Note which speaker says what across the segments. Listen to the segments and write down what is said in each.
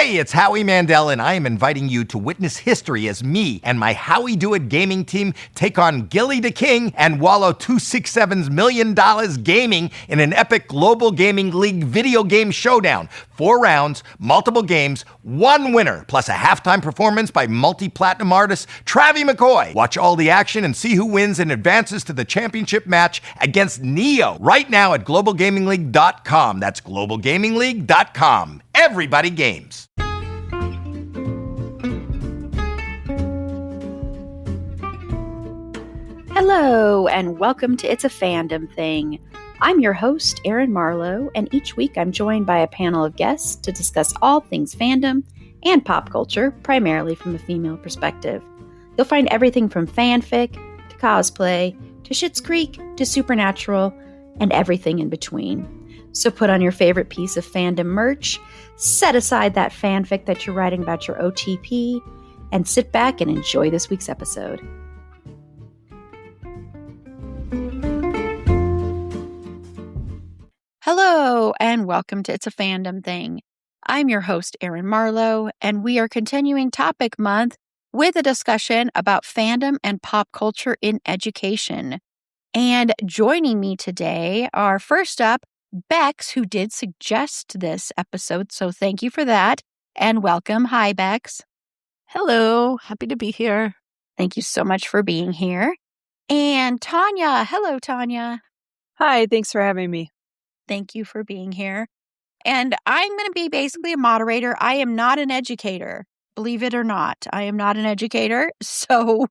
Speaker 1: Hey, it's Howie Mandel, and I am inviting you to witness history as me and my Howie Do It gaming team take on Gilly the King and Wallow 267's $1 million gaming in an epic global gaming league video game showdown. 4 rounds, multiple games, 1 winner, plus a halftime performance by multi-platinum artist Travie McCoy. Watch all the action and see who wins and advances to the championship match against Neo right now at globalgamingleague.com. That's globalgamingleague.com. Everybody games.
Speaker 2: Hello, and welcome to It's a Fandom Thing. I'm your host, Erin Marlowe, and each week I'm joined by a panel of guests to discuss all things fandom and pop culture, primarily from a female perspective. You'll find everything from fanfic to cosplay to Schitt's Creek to Supernatural and everything in between. So put on your favorite piece of fandom merch, set aside that fanfic that you're writing about your OTP, and sit back and enjoy this week's episode. Hello, and welcome to It's a Fandom Thing. I'm your host, Erin Marlowe, and we are continuing Topic Month with a discussion about fandom and pop culture in education. And joining me today are, first up, Bex, who did suggest this episode, so thank you for that, and welcome. Hi, Bex.
Speaker 3: Hello, happy to be here.
Speaker 2: Thank you so much for being here. And Tanya. Hello, Tanya.
Speaker 4: Hi, thanks for having me.
Speaker 2: Thank you for being here. And I'm going to be basically a moderator. I am not an educator, believe it or not. I am not an educator, so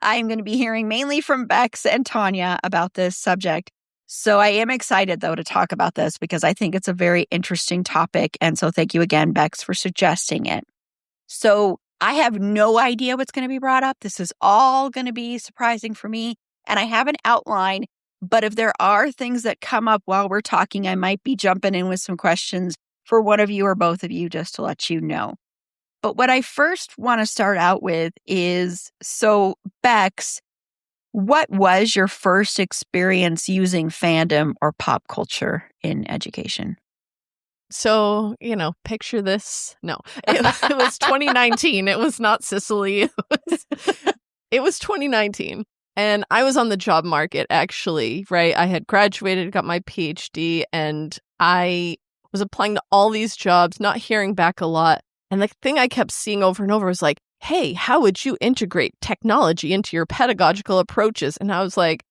Speaker 2: I am going to be hearing mainly from Bex and Tanya about this subject. So I am excited, though, to talk about this because I think it's a very interesting topic. And so thank you again, Bex, for suggesting it. So I have no idea what's going to be brought up. This is all going to be surprising for me. And I have an outline, but if there are things that come up while we're talking, I might be jumping in with some questions for one of you or both of you just to let you know. But what I first want to start out with is, so Bex, what was your first experience using fandom or pop culture in education?
Speaker 3: So, picture this. No, it was 2019. It was not Sicily. It was 2019. And I was on the job market, actually, right? I had graduated, got my PhD, and I was applying to all these jobs, not hearing back a lot. And the thing I kept seeing over and over was like, hey, how would you integrate technology into your pedagogical approaches? And I was like,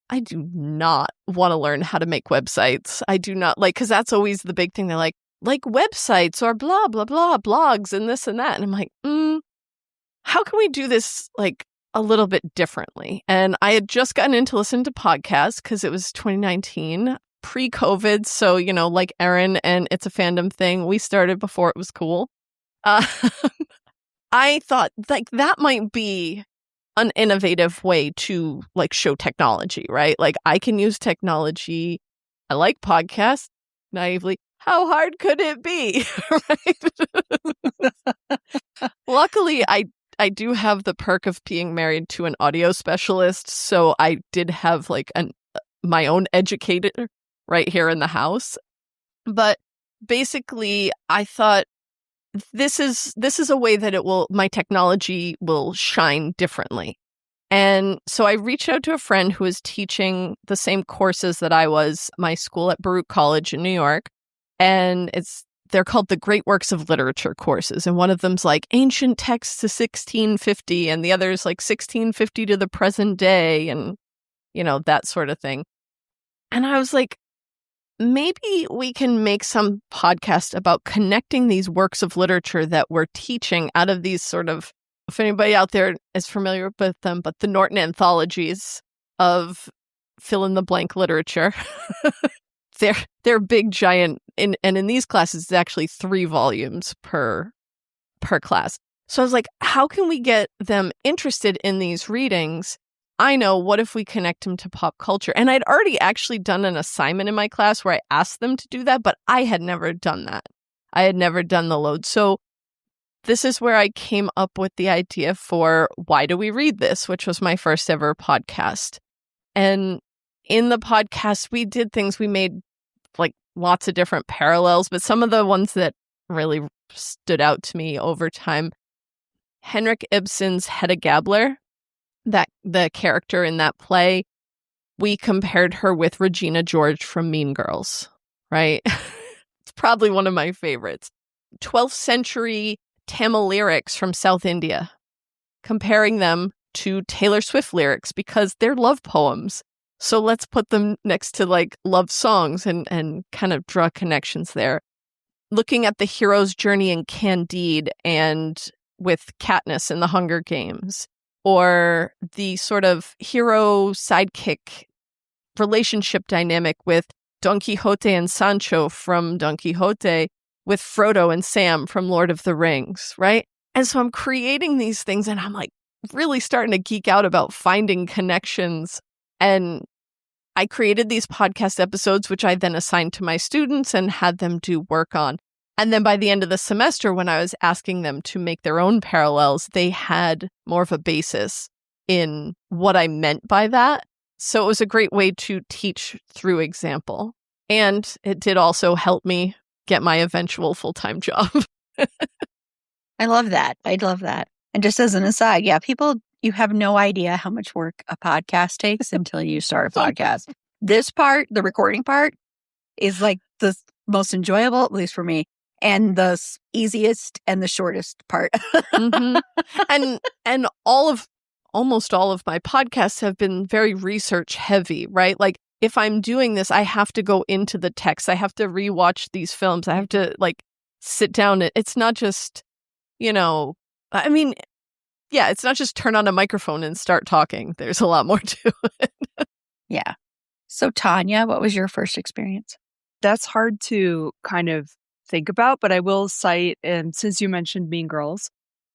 Speaker 3: I do not want to learn how to make websites. I do not because that's always the big thing. They're like websites or blah, blah, blah, blogs and this and that. And I'm like, how can we do this a little bit differently? And I had just gotten into listening to podcasts because it was 2019, pre-COVID. So, like Erin and It's a Fandom Thing, we started before it was cool. I thought that might be an innovative way to show technology, right? I can use technology. I like podcasts. Naively, how hard could it be? Right? Luckily, I do have the perk of being married to an audio specialist, so I did have my own educator right here in the house. But basically, I thought this is a way that my technology will shine differently. And so I reached out to a friend who was teaching the same courses that I was, my school at Baruch College in New York, and they're called the Great Works of Literature courses. And one of them's ancient texts to 1650, and the other is 1650 to the present day, and, that sort of thing. And I was like, maybe we can make some podcast about connecting these works of literature that we're teaching out of these sort of, if anybody out there is familiar with them, but the Norton anthologies of fill-in-the-blank literature. They're big, giant, and in these classes, it's actually 3 volumes per class. So I was like, how can we get them interested in these readings? I know, what if we connect them to pop culture? And I'd already actually done an assignment in my class where I asked them to do that, but I had never done that. I had never done the load. So this is where I came up with the idea for Why Do We Read This, which was my first ever podcast. And in the podcast, we did things, we made lots of different parallels, but some of the ones that really stood out to me over time. Henrik Ibsen's Hedda Gabler, that the character in that play, we compared her with Regina George from Mean Girls, right? It's probably one of my favorites. 12th century Tamil lyrics from South India, comparing them to Taylor Swift lyrics because they're love poems. So let's put them next to like love songs and kind of draw connections there. Looking at the hero's journey in Candide and with Katniss in the Hunger Games, or the sort of hero sidekick relationship dynamic with Don Quixote and Sancho from Don Quixote, with Frodo and Sam from Lord of the Rings, right? And so I'm creating these things and I'm like really starting to geek out about finding connections. And I created these podcast episodes, which I then assigned to my students and had them do work on. And then by the end of the semester, when I was asking them to make their own parallels, they had more of a basis in what I meant by that. So it was a great way to teach through example. And it did also help me get my eventual full-time job.
Speaker 2: I love that. I love that. And just as an aside, yeah, people, you have no idea how much work a podcast takes until you start a podcast. This part, the recording part, is like the most enjoyable, at least for me, and the easiest and the shortest part.
Speaker 3: Mm-hmm. And almost all of my podcasts have been very research heavy, right? Like if I'm doing this, I have to go into the text. I have to rewatch these films. I have to like sit down. It's not just, I mean, yeah, it's not just turn on a microphone and start talking. There's a lot more to it.
Speaker 2: Yeah. So Tanya, what was your first experience?
Speaker 4: That's hard to kind of think about, but I will cite, and since you mentioned Mean Girls,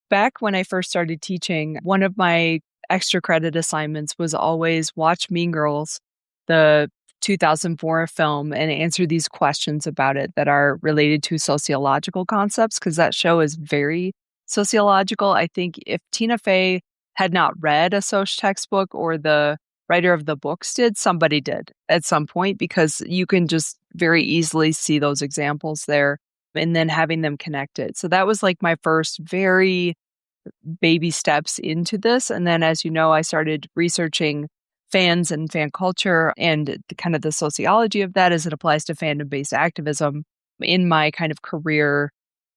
Speaker 4: back when I first started teaching, one of my extra credit assignments was always watch Mean Girls, the 2004 film, and answer these questions about it that are related to sociological concepts, because that show is very sociological. I think if Tina Fey had not read a Soc textbook or the writer of the books did, somebody did at some point, because you can just very easily see those examples there and then having them connected. So that was like my first very baby steps into this. And then, as you know, I started researching fans and fan culture and kind of the sociology of that as it applies to fandom-based activism in my kind of career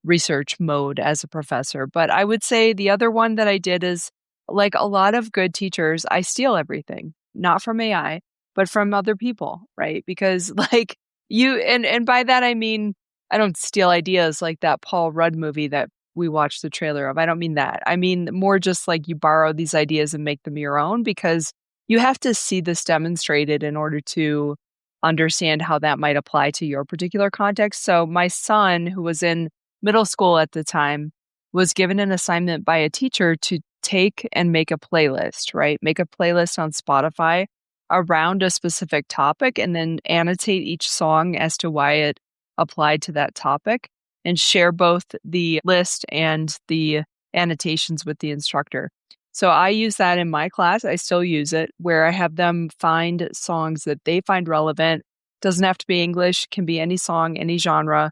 Speaker 4: research mode as a professor. But I would say the other one that I did is, like a lot of good teachers, I steal everything, not from AI, but from other people, right? Because like and by that I mean, I don't steal ideas like that Paul Rudd movie that we watched the trailer of. I don't mean that. I mean more just like you borrow these ideas and make them your own, because you have to see this demonstrated in order to understand how that might apply to your particular context. So my son, who was in middle school at the time, was given an assignment by a teacher to take and make a playlist, right? Make a playlist on Spotify around a specific topic and then annotate each song as to why it applied to that topic and share both the list and the annotations with the instructor. So I use that in my class. I still use it, where I have them find songs that they find relevant. Doesn't have to be English, can be any song, any genre,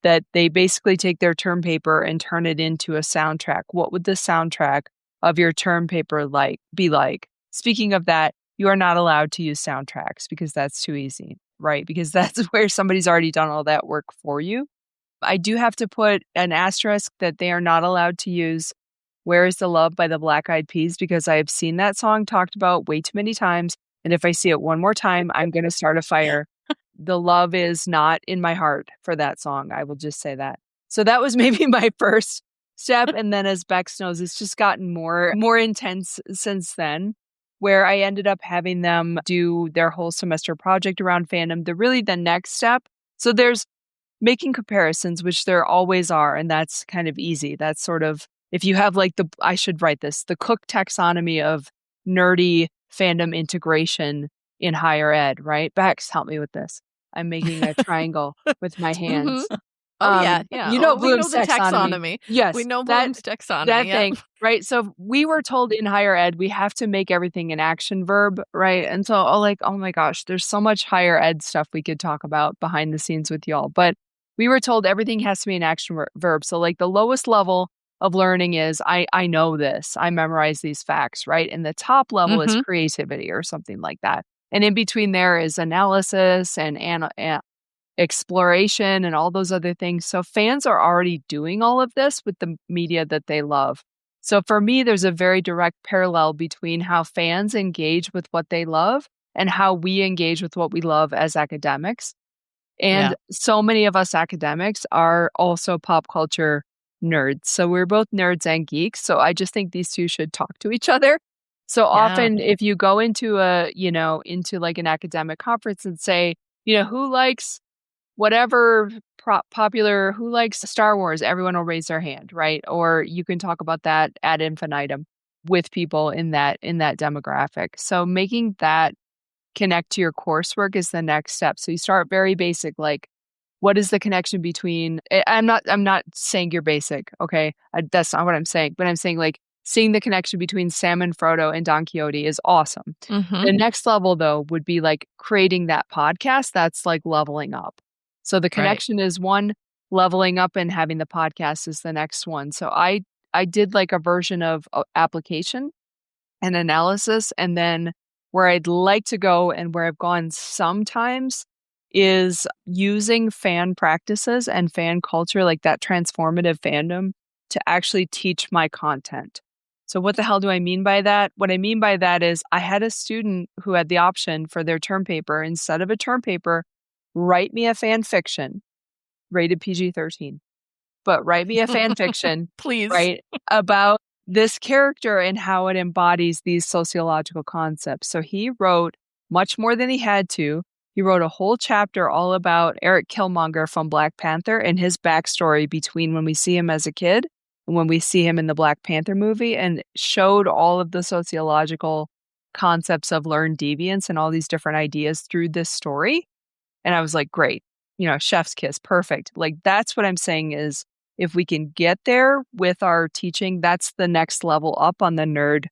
Speaker 4: that they basically take their term paper and turn it into a soundtrack. What would the soundtrack of your term paper be like? Speaking of that, you are not allowed to use soundtracks because that's too easy, right? Because that's where somebody's already done all that work for you. I do have to put an asterisk that they are not allowed to use Where is the Love by the Black Eyed Peas, because I have seen that song talked about way too many times. And if I see it one more time, I'm going to start a fire. The love is not in my heart for that song. I will just say that. So that was maybe my first step. And then, as Bex knows, it's just gotten more intense since then, where I ended up having them do their whole semester project around fandom. The next step. So there's making comparisons, which there always are. And that's kind of easy. That's sort of, if you have like I should write this, the Cook taxonomy of nerdy fandom integration in higher ed, right? Bex, help me with this. I'm making a triangle with my hands.
Speaker 3: Mm-hmm. Oh, yeah.
Speaker 4: You know
Speaker 3: we know
Speaker 4: Bloom's
Speaker 3: the taxonomy.
Speaker 4: Yes.
Speaker 3: We know Bloom's taxonomy.
Speaker 4: That thing, right? So we were told in higher ed, we have to make everything an action verb, right? And so, oh my gosh, there's so much higher ed stuff we could talk about behind the scenes with y'all. But we were told everything has to be an action verb. So like the lowest level of learning is I know this, I memorize these facts, right? And the top level is creativity or something like that. And in between there is analysis and exploration and all those other things. So fans are already doing all of this with the media that they love. So for me, there's a very direct parallel between how fans engage with what they love and how we engage with what we love as academics. And so many of us academics are also pop culture nerds. So we're both nerds and geeks. So I just think these two should talk to each other. So often if you go into into like an academic conference and say, who likes whatever popular, who likes Star Wars, everyone will raise their hand, right? Or you can talk about that ad infinitum with people in that demographic. So making that connect to your coursework is the next step. So you start very basic, like what is the connection between, I'm not saying you're basic, okay? That's not what I'm saying, but I'm saying like seeing the connection between Sam and Frodo and Don Quixote is awesome. The next level though would be like creating that podcast that's like leveling up. So the connection is one, leveling up, and having the podcast is the next one. So I did like a version of application and analysis, and then where I'd like to go and where I've gone sometimes is using fan practices and fan culture, like that transformative fandom, to actually teach my content. So what the hell do I mean by that? What I mean by that is I had a student who had the option for their term paper, instead of a term paper, write me a fan fiction, rated PG-13, but write me a fan fiction,
Speaker 3: please,
Speaker 4: right, about this character and how it embodies these sociological concepts. So he wrote much more than he had to. He wrote a whole chapter all about Eric Killmonger from Black Panther and his backstory between when we see him as a kid and when we see him in the Black Panther movie, and showed all of the sociological concepts of learned deviance and all these different ideas through this story. And I was like, great, chef's kiss, perfect. Like, that's what I'm saying is if we can get there with our teaching, that's the next level up on the nerd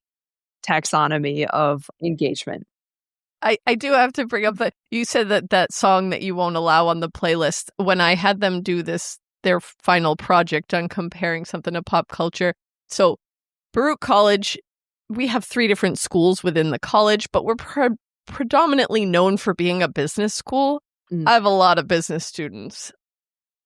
Speaker 4: taxonomy of engagement.
Speaker 3: I do have to bring up that you said that song that you won't allow on the playlist. When I had them do their final project on comparing something to pop culture. So Baruch College, we have 3 different schools within the college, but we're predominantly known for being a business school. I have a lot of business students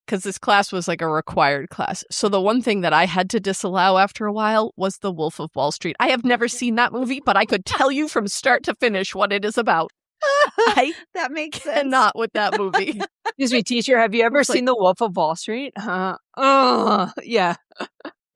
Speaker 3: because this class was like a required class. So the one thing that I had to disallow after a while was The Wolf of Wall Street. I have never seen that movie, but I could tell you from start to finish what it is about.
Speaker 2: That makes sense.
Speaker 3: Cannot with that movie.
Speaker 4: Excuse me, teacher, have you ever seen The Wolf of Wall Street? Yeah.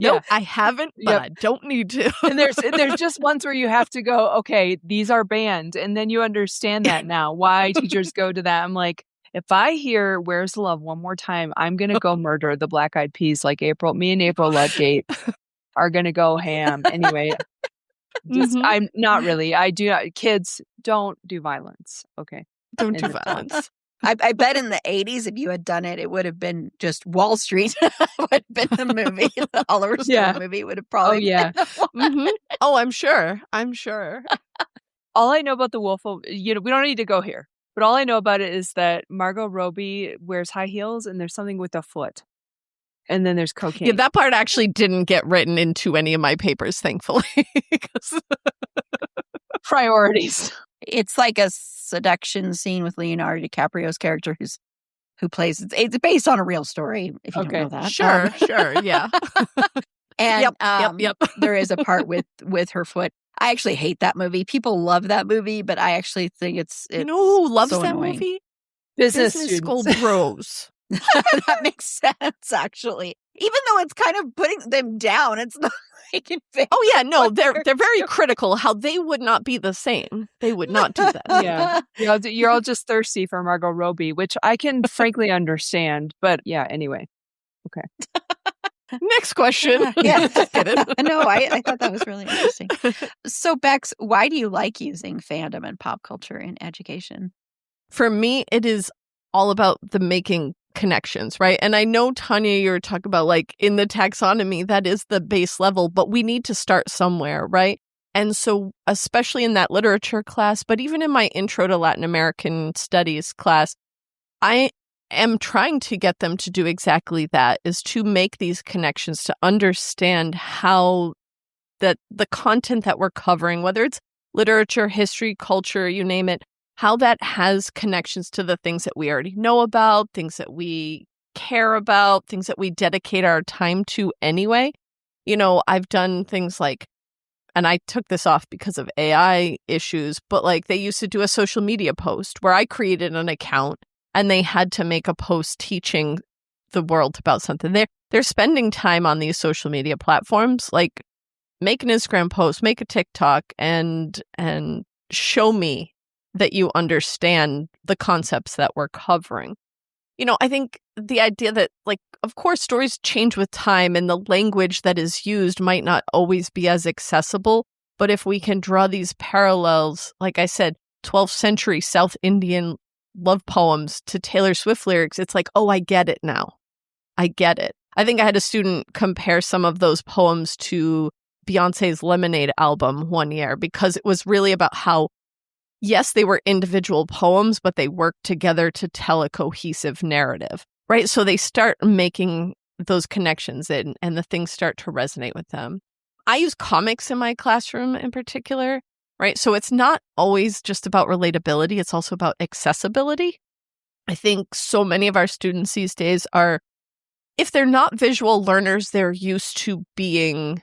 Speaker 3: No, I haven't, but I don't need to.
Speaker 4: And there's just ones where you have to go, okay, these are banned. And then you understand that now, why teachers go to that. I'm like, if I hear Where's the Love one more time, I'm going to go murder the Black Eyed Peas like April. Me and April Ludgate are going to go ham. Anyway, I'm not really. I do not. Kids, don't do violence. Okay.
Speaker 3: Don't do violence.
Speaker 2: I bet in the 80s, if you had done it, it would have been just Wall Street would have been the movie. The Oliver Stone movie would have probably been the one.
Speaker 3: Oh, I'm sure.
Speaker 4: All I know about The Wolf of, we don't need to go here, but all I know about it is that Margot Robbie wears high heels and there's something with a foot. And then there's cocaine.
Speaker 3: Yeah, that part actually didn't get written into any of my papers, thankfully.
Speaker 4: Priorities.
Speaker 2: It's like a seduction scene with Leonardo DiCaprio's character who plays. It's based on a real story, if you don't know that.
Speaker 3: Sure, yeah.
Speaker 2: And
Speaker 3: yep.
Speaker 2: There is a part with her foot. I actually hate that movie. People love that movie, but I actually think it's
Speaker 3: you know who loves
Speaker 2: so
Speaker 3: that
Speaker 2: annoying.
Speaker 3: movie?
Speaker 4: Business
Speaker 3: school bros.
Speaker 2: That makes sense, actually. Even though it's kind of putting them down, it's not like in favor.
Speaker 3: Oh yeah, no, they're very critical. How they would not be the same. They would not do that.
Speaker 4: Yeah, you're all just thirsty for Margot Robbie, which I can frankly understand. But yeah, anyway, okay.
Speaker 3: Next question.
Speaker 2: Yeah, no, I thought that was really interesting. So Bex, why do you like using fandom and pop culture in education?
Speaker 3: For me, it is all about the making connections, right? And I know, Tanya, you were talking about like in the taxonomy, that is the base level, but we need to start somewhere, right? And so, especially in that literature class, but even in my intro to Latin American studies class, I am trying to get them to do exactly that, is to make these connections, to understand how that the content that we're covering, whether it's literature, history, culture, you name it, how that has connections to the things that we already know about, things that we care about, things that we dedicate our time to anyway. I've done things like, and I took this off because of AI issues, but like they used to do a social media post where I created an account and they had to make a post teaching the world about something. They're spending time on these social media platforms, like make an Instagram post, make a TikTok, and show me that you understand the concepts that we're covering. I think the idea that, like, of course, stories change with time and the language that is used might not always be as accessible. But if we can draw these parallels, like I said, 12th century South Indian love poems to Taylor Swift lyrics, it's like, oh, I get it now. I get it. I think I had a student compare some of those poems to Beyonce's Lemonade album one year, because it was really about how, yes, they were individual poems, but they worked together to tell a cohesive narrative, right? So they start making those connections and the things start to resonate with them. I use comics in my classroom in particular, right? So it's not always just about relatability. It's also about accessibility. I think so many of our students these days are, if they're not visual learners, they're used to being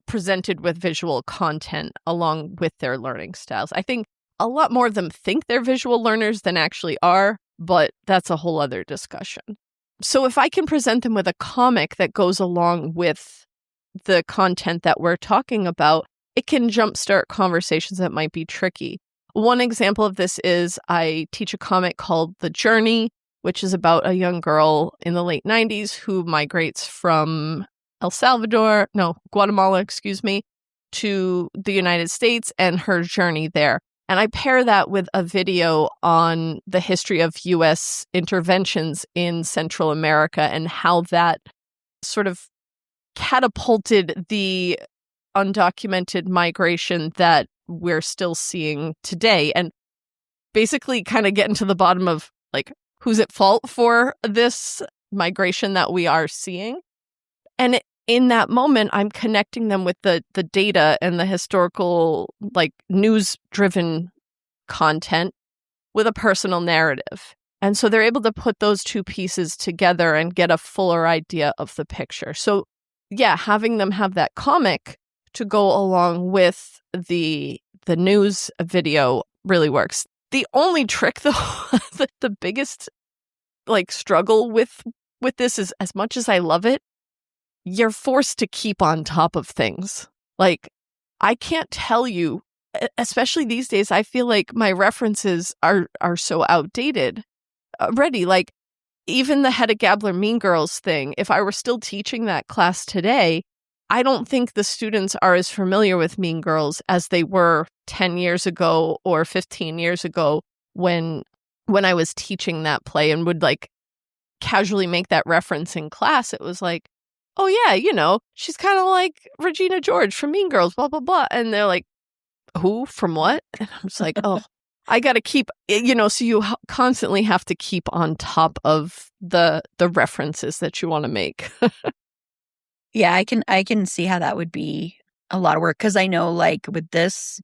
Speaker 3: presented with visual content along with their learning styles. I think a lot more of them think they're visual learners than actually are, but that's a whole other discussion. So if I can present them with a comic that goes along with the content that we're talking about, it can jumpstart conversations that might be tricky. One example of this is I teach a comic called The Journey, which is about a young girl in the late 90s who migrates from Guatemala, to the United States and her journey there. And I pair that with a video on the history of U.S. interventions in Central America and how that sort of catapulted the undocumented migration that we're still seeing today. And basically kind of getting to the bottom of, like, who's at fault for this migration that we are seeing. And in that moment, I'm connecting them with the data and the historical, like, news-driven content with a personal narrative. And so they're able to put those two pieces together and get a fuller idea of the picture. So yeah, having them have that comic to go along with the news video really works. The only trick, though, the biggest, like, struggle with this is, as much as I love it, you're forced to keep on top of things. Like, I can't tell you, especially these days, I feel like my references are so outdated already. Like, even the Hedda Gabler Mean Girls thing, if I were still teaching that class today, I don't think the students are as familiar with Mean Girls as they were 10 years ago or 15 years ago when I was teaching that play and would, like, casually make that reference in class. It was like, oh yeah, she's kind of like Regina George from Mean Girls, blah, blah, blah. And they're like, who? From what? And I'm just like, oh, I got to keep, so you constantly have to keep on top of the references that you want to make.
Speaker 2: Yeah, I can see how that would be a lot of work, because I know, like, with this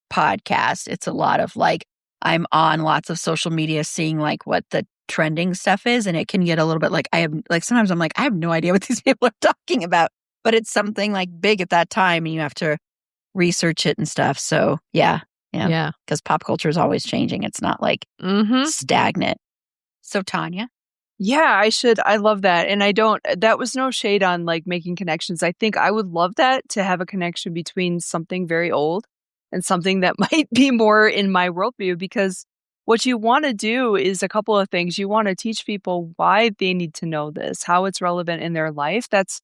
Speaker 2: podcast, it's a lot of, like, I'm on lots of social media seeing, like, what the trending stuff is, and it can get a little bit like, sometimes I'm like, I have no idea what these people are talking about, but it's something, like, big at that time and you have to research it and stuff. So yeah, because pop culture is always changing. It's not like stagnant. So Tanya?
Speaker 4: Yeah, I love that. And that was no shade on, like, making connections. I think I would love that, to have a connection between something very old and something that might be more in my worldview, because what you want to do is a couple of things. You want to teach people why they need to know this, how it's relevant in their life. That's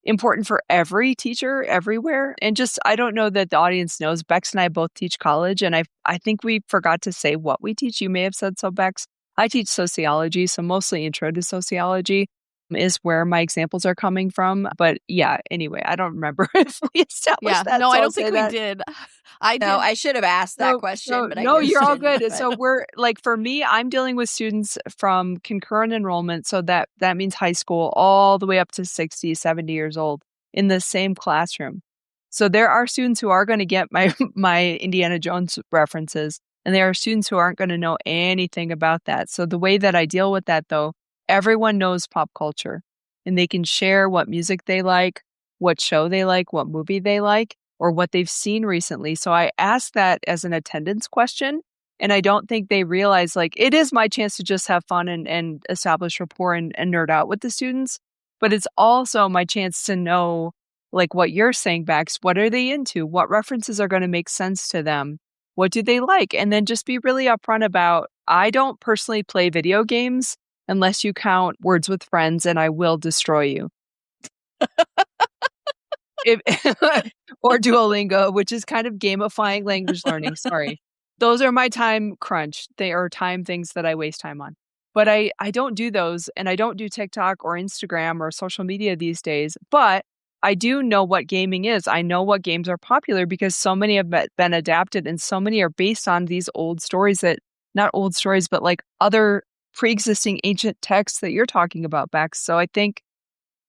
Speaker 4: important for every teacher everywhere. And just, I don't know that the audience knows, Bex and I both teach college, and I think we forgot to say what we teach. You may have said so, Bex. I teach sociology, so mostly intro to sociology. is where my examples are coming from. But yeah, anyway, I don't remember if we established that.
Speaker 3: No,
Speaker 4: so
Speaker 3: I
Speaker 4: I'll
Speaker 3: don't think
Speaker 4: say
Speaker 3: we
Speaker 4: that.
Speaker 3: did. I
Speaker 2: No,
Speaker 3: did.
Speaker 2: I should have asked that question, but I
Speaker 4: no,
Speaker 2: just
Speaker 4: you're all
Speaker 2: didn't,
Speaker 4: good.
Speaker 2: but-
Speaker 4: So we're like, for me, I'm dealing with students from concurrent enrollment. So that means high school all the way up to 60, 70 years old in the same classroom. So there are students who are going to get my Indiana Jones references, and there are students who aren't going to know anything about that. So the way that I deal with that, though, everyone knows pop culture, and they can share what music they like, what show they like, what movie they like, or what they've seen recently. So I ask that as an attendance question. And I don't think they realize, like, it is my chance to just have fun and establish rapport and nerd out with the students. But it's also my chance to know, like what you're saying, Bax, what are they into? What references are going to make sense to them? What do they like? And then just be really upfront about, I don't personally play video games unless you count Words with Friends, and I will destroy you. Or Duolingo, which is kind of gamifying language learning. Sorry. Those are my time crunch. They are time things that I waste time on. But I don't do those, and I don't do TikTok or Instagram or social media these days. But I do know what gaming is. I know what games are popular because so many have been adapted, and so many are based on these old stories that, not old stories, but like other pre-existing ancient texts that you're talking about, Bex. So I think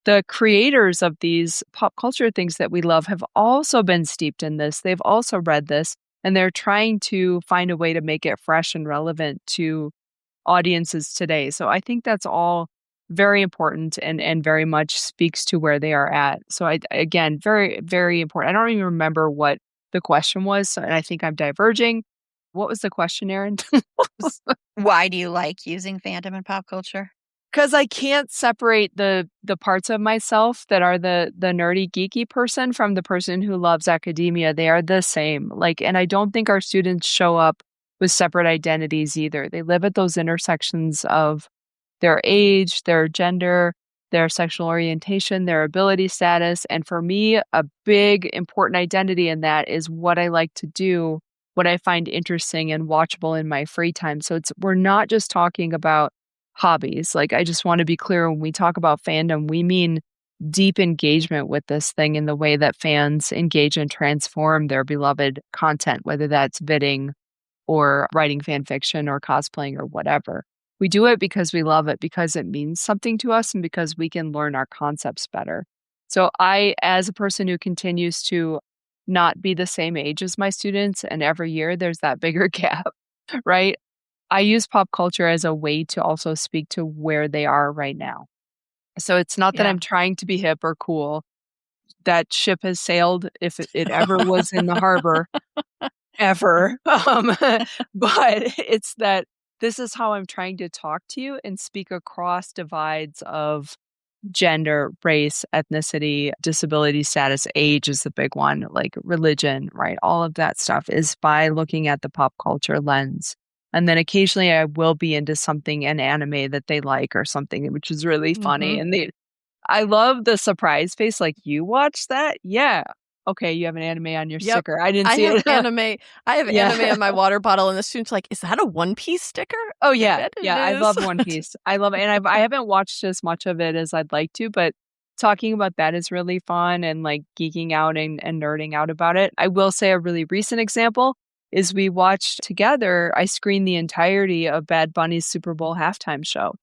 Speaker 4: the creators of these pop culture things that we love have also been steeped in this. They've also read this, and they're trying to find a way to make it fresh and relevant to audiences today. So I think that's all very important and very much speaks to where they are at. So again, very, very important. I don't even remember what the question was, and I think I'm diverging. What was the question, Erin?
Speaker 2: Why do you like using fandom and pop culture?
Speaker 4: Because I can't separate the parts of myself that are the nerdy, geeky person from the person who loves academia. They are the same. Like, and I don't think our students show up with separate identities either. They live at those intersections of their age, their gender, their sexual orientation, their ability status. And for me, a big important identity in that is what I like to do, what I find interesting and watchable in my free time. So we're not just talking about hobbies. Like, I just want to be clear, when we talk about fandom, we mean deep engagement with this thing in the way that fans engage and transform their beloved content, whether that's bidding or writing fan fiction or cosplaying or whatever. We do it because we love it, because it means something to us, and because we can learn our concepts better. So I, as a person who continues to not be the same age as my students, and every year there's that bigger gap, right? I use pop culture as a way to also speak to where they are right now. So it's not that I'm trying to be hip or cool. That ship has sailed, if it ever was in the harbor, ever. But it's that this is how I'm trying to talk to you and speak across divides of gender, race, ethnicity, disability status. Age is the big one, like religion, right? All of that stuff is by looking at the pop culture lens. And then occasionally I will be into something, an anime that they like or something, which is really funny. And I love the surprise face. Like, you watch that? Yeah. Okay, you have an anime on your sticker. I didn't see it.
Speaker 3: I have anime in my water bottle, and the student's like, "Is that a One Piece sticker?"
Speaker 4: Oh yeah,
Speaker 3: Yeah,
Speaker 4: I love One Piece. I love it, and I haven't watched as much of it as I'd like to, but talking about that is really fun, and like geeking out and nerding out about it. I will say a really recent example is we watched together. I screened the entirety of Bad Bunny's Super Bowl halftime show,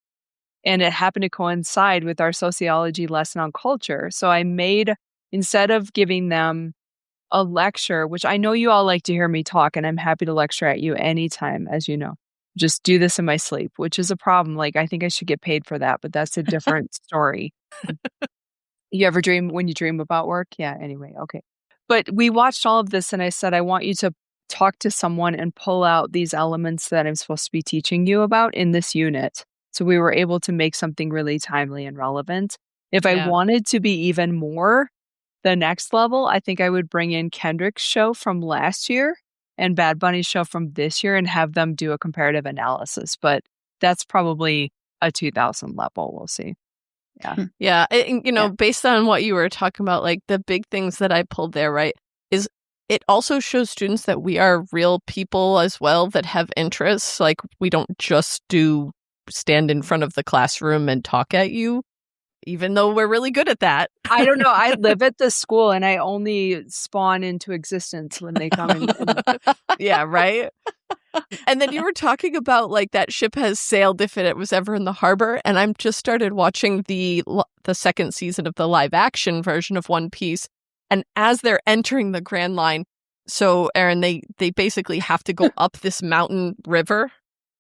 Speaker 4: and it happened to coincide with our sociology lesson on culture. So I made, instead of giving them a lecture, which I know you all like to hear me talk, and I'm happy to lecture at you anytime, as you know. Just do this in my sleep, which is a problem. Like, I think I should get paid for that, but that's a different story. You ever dream when you dream about work? Yeah, anyway, okay. But we watched all of this, and I said, I want you to talk to someone and pull out these elements that I'm supposed to be teaching you about in this unit. So we were able to make something really timely and relevant. If I wanted to be even more the next level, I think I would bring in Kendrick's show from last year and Bad Bunny's show from this year and have them do a comparative analysis. But that's probably a 2000 level. We'll see. Yeah.
Speaker 3: Yeah. Based on what you were talking about, like the big things that I pulled there, right, is it also shows students that we are real people as well that have interests. Like, we don't just stand in front of the classroom and talk at you. even though we're really good at that.
Speaker 4: I don't know. I live at the school and I only spawn into existence when they come in.
Speaker 3: Yeah, right? And then you were talking about like that ship has sailed if it was ever in the harbor. And I'm just started watching the second season of the live action version of One Piece. And as they're entering the Grand Line, so Erin, they basically have to go up this mountain river.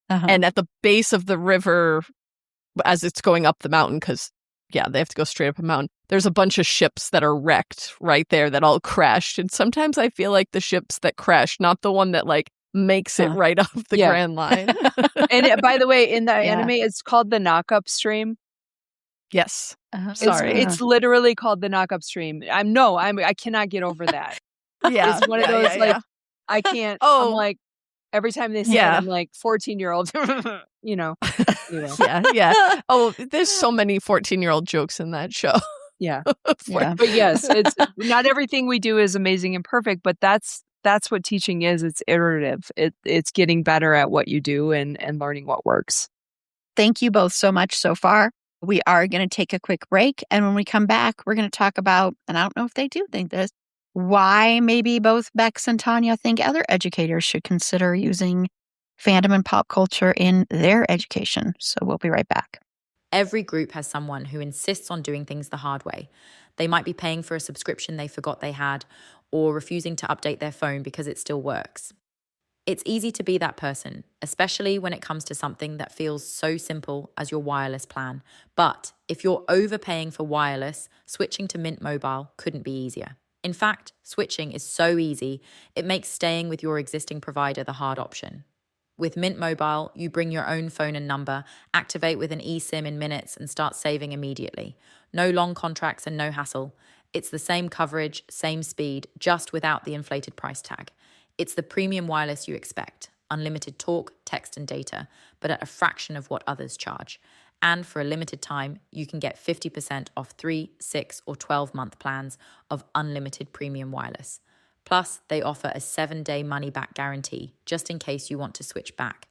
Speaker 3: And at the base of the river, as it's going up the mountain, because they have to go straight up a mountain, there's a bunch of ships that are wrecked right there that all crashed. And sometimes I feel like the ships that crash, not the one that like makes it right off the Grand Line.
Speaker 4: And by the way, in the anime, it's called the Knockup Stream.
Speaker 3: Yes.
Speaker 2: Sorry.
Speaker 4: It's literally called the Knockup Stream. I cannot get over that.
Speaker 3: Yeah.
Speaker 4: It's one of those like I can't. I'm like every time they say it, I'm like 14-year-old. You know.
Speaker 3: Yeah. Oh, there's so many 14-year-old jokes in that show.
Speaker 4: Yeah. But yes, it's not everything we do is amazing and perfect, but that's what teaching is. It's iterative. It's getting better at what you do and learning what works.
Speaker 2: Thank you both so much so far. We are going to take a quick break. And when we come back, we're going to talk about, and I don't know if they do think this, why maybe both Bex and Tanya think other educators should consider using fandom and pop culture in their education. So we'll be right back.
Speaker 5: Every group has someone who insists on doing things the hard way. They might be paying for a subscription they forgot they had, or refusing to update their phone because it still works. It's easy to be that person, especially when it comes to something that feels so simple as your wireless plan. But if you're overpaying for wireless, switching to Mint Mobile couldn't be easier. In fact, switching is so easy, it makes staying with your existing provider the hard option. With Mint Mobile, you bring your own phone and number, activate with an eSIM in minutes, and start saving immediately. No long contracts and no hassle. It's the same coverage, same speed, just without the inflated price tag. It's the premium wireless you expect. Unlimited talk, text, and data, but at a fraction of what others charge. And for a limited time, you can get 50% off 3, 6, or 12-month plans of unlimited premium wireless. Plus, they offer a 7-day money-back guarantee, just in case you want to switch back.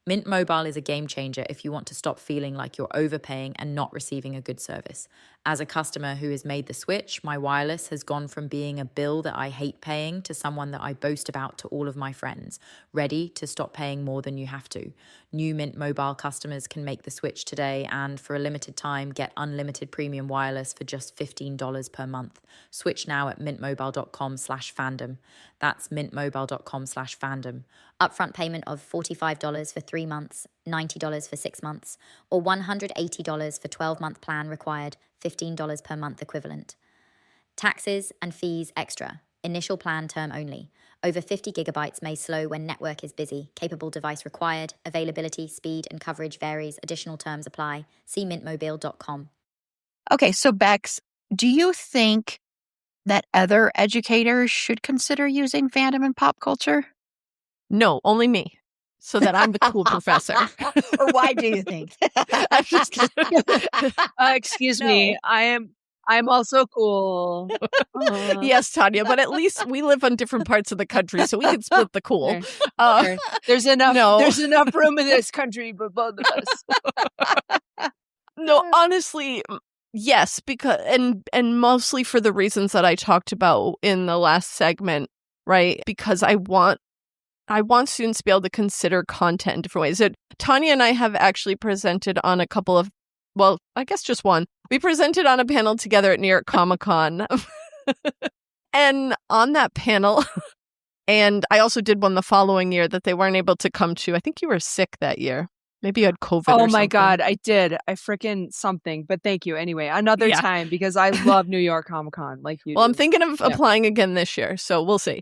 Speaker 5: Mint Mobile is a game changer if you want to stop feeling like you're overpaying and not receiving a good service. As a customer who has made the switch, my wireless has gone from being a bill that I hate paying to someone that I boast about to all of my friends, ready to stop paying more than you have to. New Mint Mobile customers can make the switch today and for a limited time get unlimited premium wireless for just $15 per month. Switch now at mintmobile.com/fandom. That's mintmobile.com/fandom.
Speaker 6: Upfront payment of $45 for 3 months, $90 for 6 months, or $180 for 12-month plan required, $15 per month equivalent. Taxes and fees extra. Initial plan term only. Over 50 gigabytes may slow when network is busy. Capable device required. Availability, speed, and coverage varies. Additional terms apply. See mintmobile.com.
Speaker 2: Okay, so Bex, do you think that other educators should consider using fandom and pop culture?
Speaker 3: No, only me. So that I'm the cool professor.
Speaker 2: Or why do you think?
Speaker 3: I'm just kidding.
Speaker 4: Excuse me. I'm also cool.
Speaker 3: Yes, Tanya, but at least we live on different parts of the country, so we can split the cool.
Speaker 4: There's enough.
Speaker 3: No.
Speaker 4: There's enough room in this country for both of us.
Speaker 3: No, honestly, yes, because and mostly for the reasons that I talked about in the last segment, right? Because I want students to be able to consider content in different ways. Tanya and I have actually presented on a couple of, well, I guess just one. We presented on a panel together at New York Comic Con. And on that panel, and I also did one the following year that they weren't able to come to. I think you were sick that year. Maybe you had COVID or something.
Speaker 4: Oh my God, I did. I freaking something. But thank you anyway. Another time, because I love New York Comic Con like you do.
Speaker 3: I'm thinking of applying again this year, so we'll see.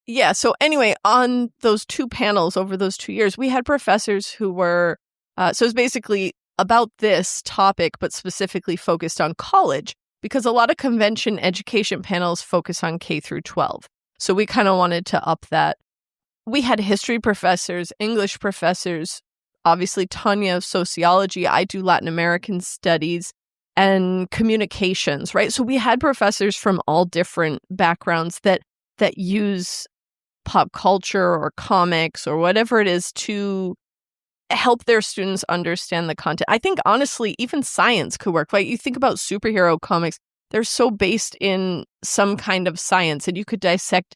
Speaker 3: Yeah, so anyway, on those two panels over those 2 years, we had professors who were, so it was basically about this topic, but specifically focused on college, because a lot of convention education panels focus on K through 12. So we kind of wanted to up that. We had history professors, English professors, obviously Tanya of sociology, I do Latin American studies, and communications, right? So we had professors from all different backgrounds that use pop culture or comics or whatever it is to help their students understand the content. I think, honestly, even science could work. Like, you think about superhero comics, they're so based in some kind of science, and you could dissect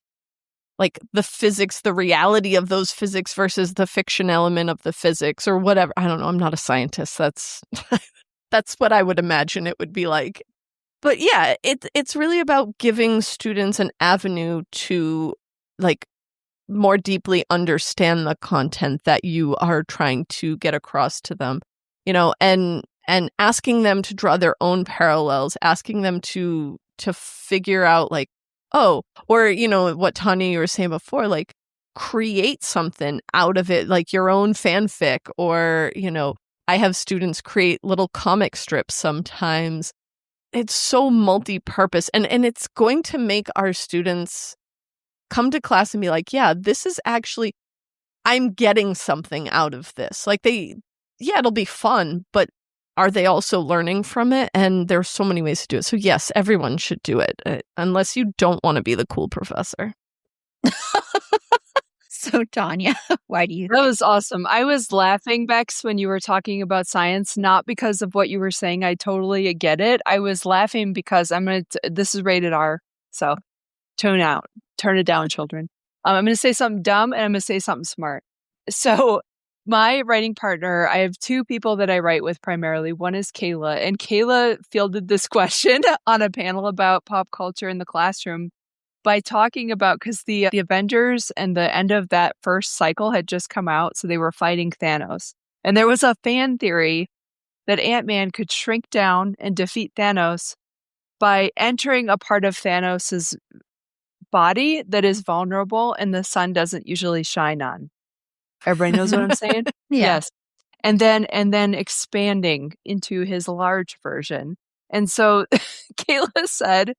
Speaker 3: like the physics, the reality of those physics versus the fiction element of the physics or whatever. I don't know. I'm not a scientist. That's what I would imagine it would be like. But yeah, it's really about giving students an avenue to like more deeply understand the content that you are trying to get across to them, and asking them to draw their own parallels, asking them to figure out like, oh, or, what Tanya, you were saying before, like create something out of it, like your own fanfic, or, I have students create little comic strips sometimes. It's so multi-purpose, and it's going to make our students come to class and be like, yeah, this is actually, I'm getting something out of this. Like it'll be fun, but are they also learning from it? And there's so many ways to do it. So yes, everyone should do it, unless you don't want to be the cool professor.
Speaker 2: So Tanya, why do you
Speaker 4: That was awesome. I was laughing, Bex, when you were talking about science, not because of what you were saying. I totally get it. I was laughing because this is rated R, so turn it down, children. I'm going to say something dumb and I'm going to say something smart. So my writing partner, I have two people that I write with primarily. One is Kayla, and Kayla fielded this question on a panel about pop culture in the classroom by talking about, because the Avengers and the end of that first cycle had just come out, so they were fighting Thanos. And there was a fan theory that Ant-Man could shrink down and defeat Thanos by entering a part of Thanos's body that is vulnerable and the sun doesn't usually shine on. Everybody knows what I'm saying?
Speaker 2: Yeah.
Speaker 4: Yes. And then expanding into his large version. And so Kayla said,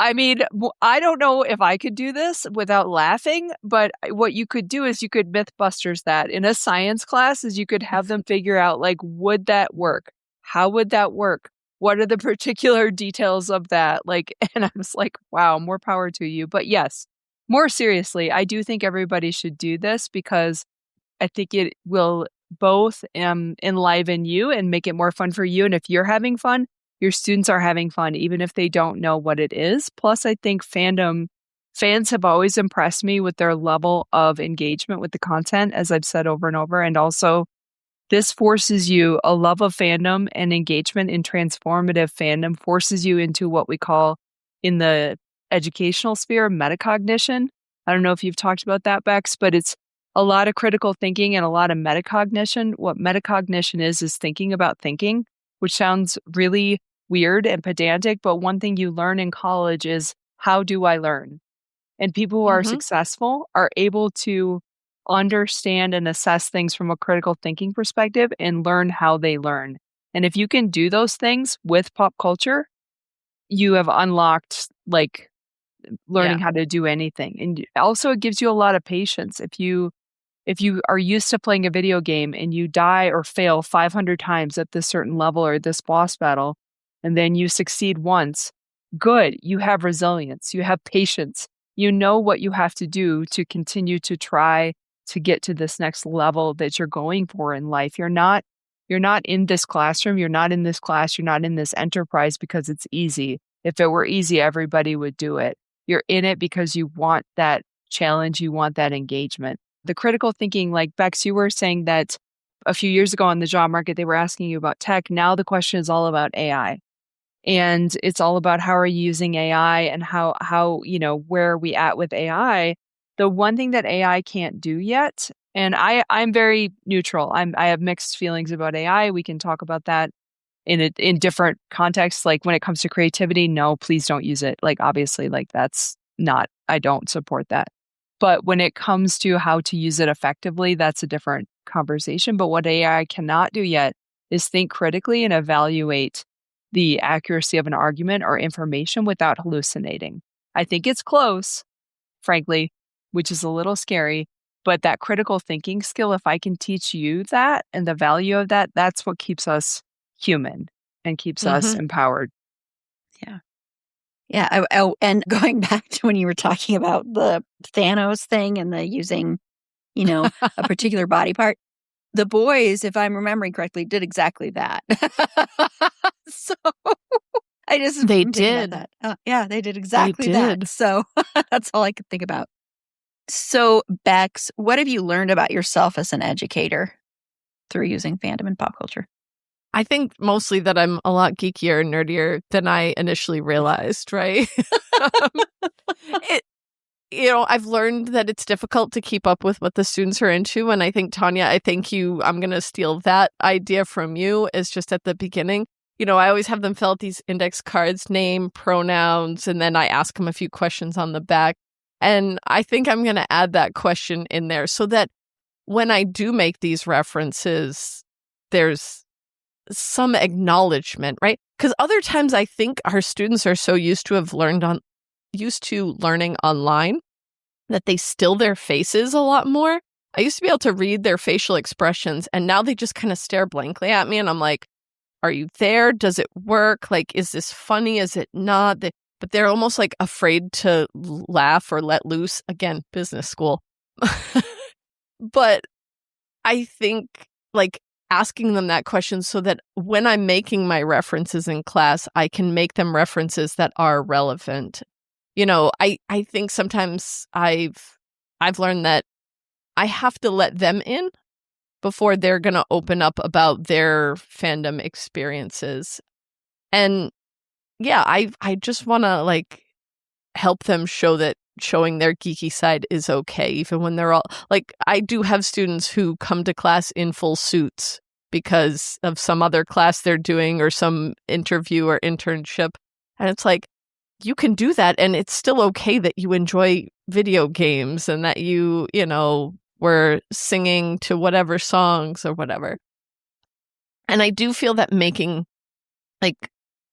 Speaker 4: I mean, I don't know if I could do this without laughing, but what you could do is you could Mythbusters that in a science class, is you could have them figure out, like, would that work? How would that work? What are the particular details of that? Like, and I was like, wow, more power to you. But yes, more seriously, I do think everybody should do this because I think it will both enliven you and make it more fun for you. And if you're having fun, your students are having fun, even if they don't know what it is. Plus, I think fandom fans have always impressed me with their level of engagement with the content, as I've said over and over. And also, this forces you, a love of fandom and engagement in transformative fandom forces you into what we call in the educational sphere, metacognition. I don't know if you've talked about that, Bex, but it's a lot of critical thinking and a lot of metacognition. What metacognition is thinking about thinking, which sounds really weird and pedantic, but one thing you learn in college is, how do I learn? And people who are successful are able to understand and assess things from a critical thinking perspective and learn how they learn. And if you can do those things with pop culture, you have unlocked like learning how to do anything. And also it gives you a lot of patience. If you are used to playing a video game and you die or fail 500 times at this certain level or this boss battle, and then you succeed once, good, you have resilience, you have patience, you know what you have to do to continue to try to get to this next level that you're going for in life. You're not in this classroom, you're not in this class, you're not in this enterprise because it's easy. If it were easy, everybody would do it. You're in it because you want that challenge, you want that engagement. The critical thinking, like Bex, you were saying that a few years ago on the job market, they were asking you about tech. Now the question is all about AI. And it's all about how are you using AI and how where are we at with AI? The one thing that AI can't do yet, and I'm very neutral. I have mixed feelings about AI. We can talk about that in different contexts. Like when it comes to creativity, no, please don't use it. Like obviously, like I don't support that. But when it comes to how to use it effectively, that's a different conversation. But what AI cannot do yet is think critically and evaluate the accuracy of an argument or information without hallucinating. I think it's close, frankly, which is a little scary. But that critical thinking skill, if I can teach you that and the value of that, that's what keeps us human and keeps us empowered.
Speaker 2: Yeah. Yeah. And going back to when you were talking about the Thanos thing and the using, a particular body part, the boys, if I'm remembering correctly, did exactly that. So I just
Speaker 3: They
Speaker 2: am thinking
Speaker 3: did.
Speaker 2: about that. Yeah, they did exactly
Speaker 3: did.
Speaker 2: that. So that's all I could think about. So, Bex, what have you learned about yourself as an educator through using fandom and pop culture?
Speaker 3: I think mostly that I'm a lot geekier and nerdier than I initially realized, right? I've learned that it's difficult to keep up with what the students are into. And I think, Tanya, I think I'm going to steal that idea from you, is just at the beginning. I always have them fill out these index cards, name, pronouns, and then I ask them a few questions on the back. And I think I'm going to add that question in there so that when I do make these references, there's some acknowledgement, right? Because other times I think our students are so used to learning online that they still their faces a lot more. I used to be able to read their facial expressions, and now they just kind of stare blankly at me, and I'm like, are you there? Does it work? Like, is this funny? Is it not? But they're almost like afraid to laugh or let loose. Again, business school. But I think like asking them that question so that when I'm making my references in class, I can make them references that are relevant. I think sometimes I've learned that I have to let them in before they're going to open up about their fandom experiences. And yeah, I just want to like help them showing their geeky side is okay, even when they're all like, I do have students who come to class in full suits because of some other class they're doing or some interview or internship. And it's like, you can do that, and it's still okay that you enjoy video games and that you were singing to whatever songs or whatever. And I do feel that making, like,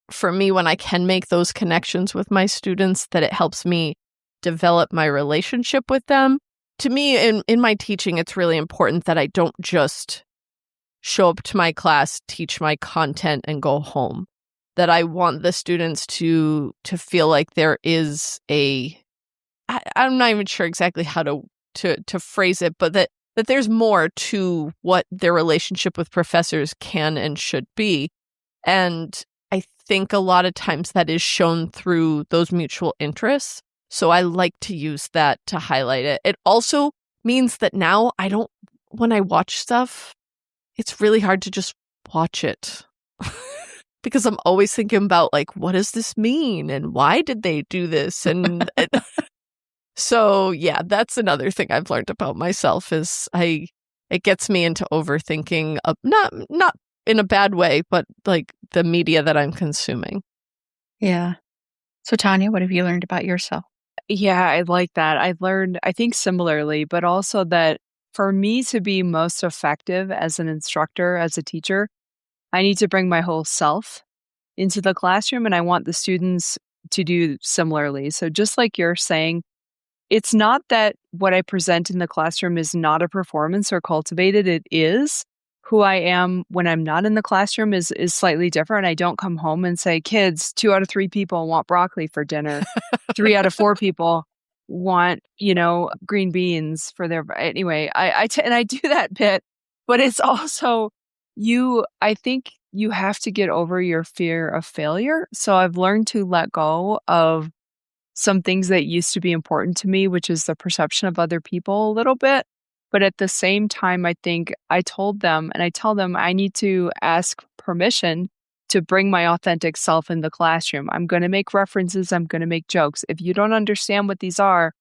Speaker 3: for me, when I can make those connections with my students, that it helps me develop my relationship with them. To me, in my teaching, it's really important that I don't just show up to my class, teach my content, and go home. That I want the students to feel like there is I'm not even sure exactly how to phrase it, but that there's more to what their relationship with professors can and should be. And I think a lot of times that is shown through those mutual interests. So I like to use that to highlight it. It also means that now when I watch stuff, it's really hard to just watch it. Because I'm always thinking about, like, what does this mean? And why did they do this? And so, yeah, that's another thing I've learned about myself is it gets me into overthinking, not in a bad way, but like the media that I'm consuming.
Speaker 2: Yeah. So, Tanya, what have you learned about yourself?
Speaker 4: Yeah, I like that. I've learned, I think, similarly, but also that for me to be most effective as an instructor, as a teacher, I need to bring my whole self into the classroom, and I want the students to do similarly. So just like you're saying, it's not that what I present in the classroom is not a performance or cultivated. It is. Who I am when I'm not in the classroom is slightly different. I don't come home and say, kids, 2 out of 3 people want broccoli for dinner. 3 out of 4 people want, green beans for their, anyway, I do that bit, but it's also I think you have to get over your fear of failure. So I've learned to let go of some things that used to be important to me, which is the perception of other people a little bit. But at the same time, I think I told them, and I tell them, I need to ask permission to bring my authentic self in the classroom. I'm going to make references. I'm going to make jokes. If you don't understand what these are,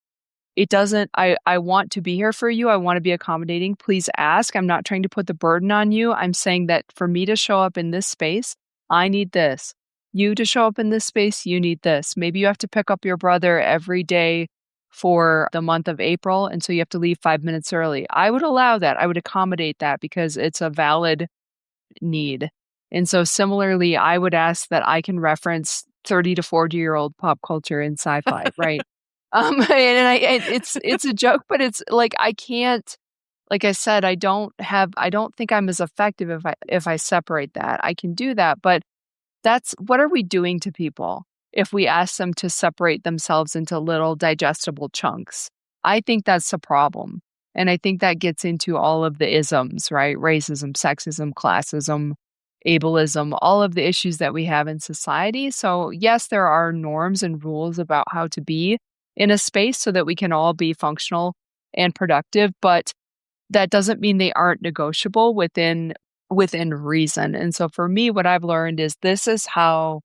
Speaker 4: I want to be here for you. I want to be accommodating. Please ask. I'm not trying to put the burden on you. I'm saying that for me to show up in this space, I need this. You to show up in this space, you need this. Maybe you have to pick up your brother every day for the month of April, and so you have to leave 5 minutes early. I would allow that. I would accommodate that because it's a valid need. And so similarly, I would ask that I can reference 30 to 40-year-old pop culture and sci-fi, right? It's a joke, but it's like I can't. Like I said, I don't think I'm as effective if I separate that. I can do that, but that's what are we doing to people if we ask them to separate themselves into little digestible chunks? I think that's a problem. And I think that gets into all of the isms, right? Racism, sexism, classism, ableism, all of the issues that we have in society. So yes, there are norms and rules about how to be in a space so that we can all be functional and productive, but that doesn't mean they aren't negotiable within reason. And so for me, what I've learned is this is how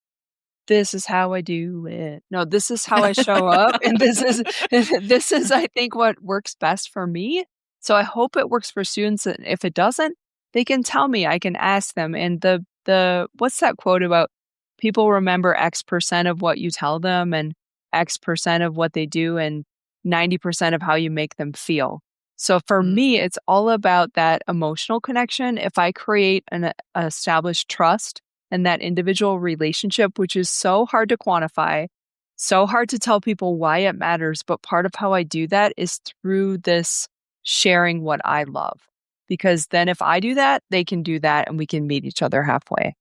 Speaker 4: I do it. No, this is how I show up. And this is, I think, what works best for me. So I hope it works for students. And if it doesn't, they can tell me, I can ask them. And the what's that quote about people remember X% of what you tell them and X% of what they do and 90% of how you make them feel. So for me, it's all about that emotional connection. If I create an established trust and that individual relationship, which is so hard to quantify, so hard to tell people why it matters. But part of how I do that is through this sharing what I love. Because then if I do that, they can do that and we can meet each other halfway.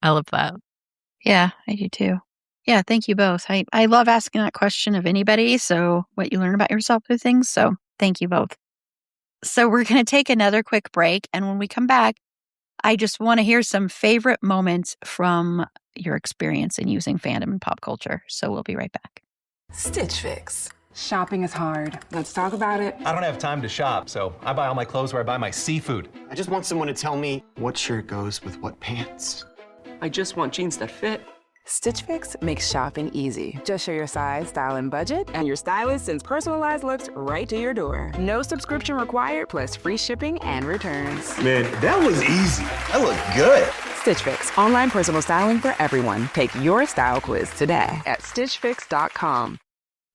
Speaker 3: I love that.
Speaker 2: Yeah, I do too. Yeah, thank you both. I love asking that question of anybody. So what you learn about yourself through things. So thank you both. So we're going to take another quick break. And when we come back, I just want to hear some favorite moments from your experience in using fandom and pop culture. So we'll be right back.
Speaker 7: Stitch Fix. Shopping is hard. Let's talk about it.
Speaker 8: I don't have time to shop, so I buy all my clothes where I buy my seafood.
Speaker 9: I just want someone to tell me what shirt goes with what pants.
Speaker 10: I just want jeans that fit.
Speaker 7: Stitch Fix makes shopping easy. Just share your size, style, and budget, and your stylist sends personalized looks right to your door. No subscription required, plus free shipping and returns.
Speaker 9: Man, that was easy. I look good.
Speaker 7: Stitch Fix, online personal styling for everyone. Take your style quiz today at stitchfix.com.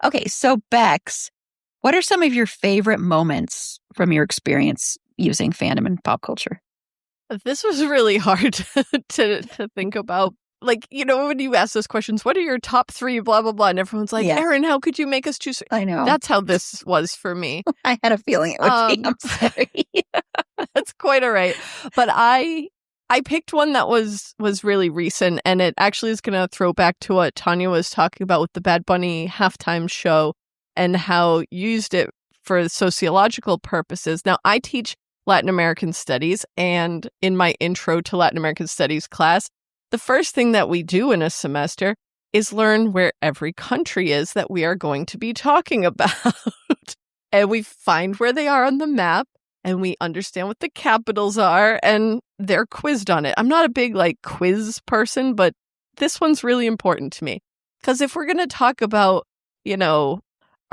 Speaker 2: Okay, so Bex, what are some of your favorite moments from your experience using fandom and pop culture?
Speaker 3: This was really hard to think about. Like, you know, when you ask those questions, what are your top 3, blah, blah, blah, and everyone's like,
Speaker 2: Yeah.
Speaker 3: Erin, how could you make us choose?
Speaker 2: I know.
Speaker 3: That's how this was for me.
Speaker 2: I had a feeling it would be. I'm sorry.
Speaker 3: That's quite all right. But I picked one that was really recent, and it actually is going to throw back to what Tanya was talking about with the Bad Bunny halftime show and how you used it for sociological purposes. Now, I teach Latin American studies, and in my intro to Latin American studies class, the first thing that we do in a semester is learn where every country is that we are going to be talking about. And we find where they are on the map, and we understand what the capitals are, and they're quizzed on it. I'm not a big quiz person, but this one's really important to me. Because if we're going to talk about, you know,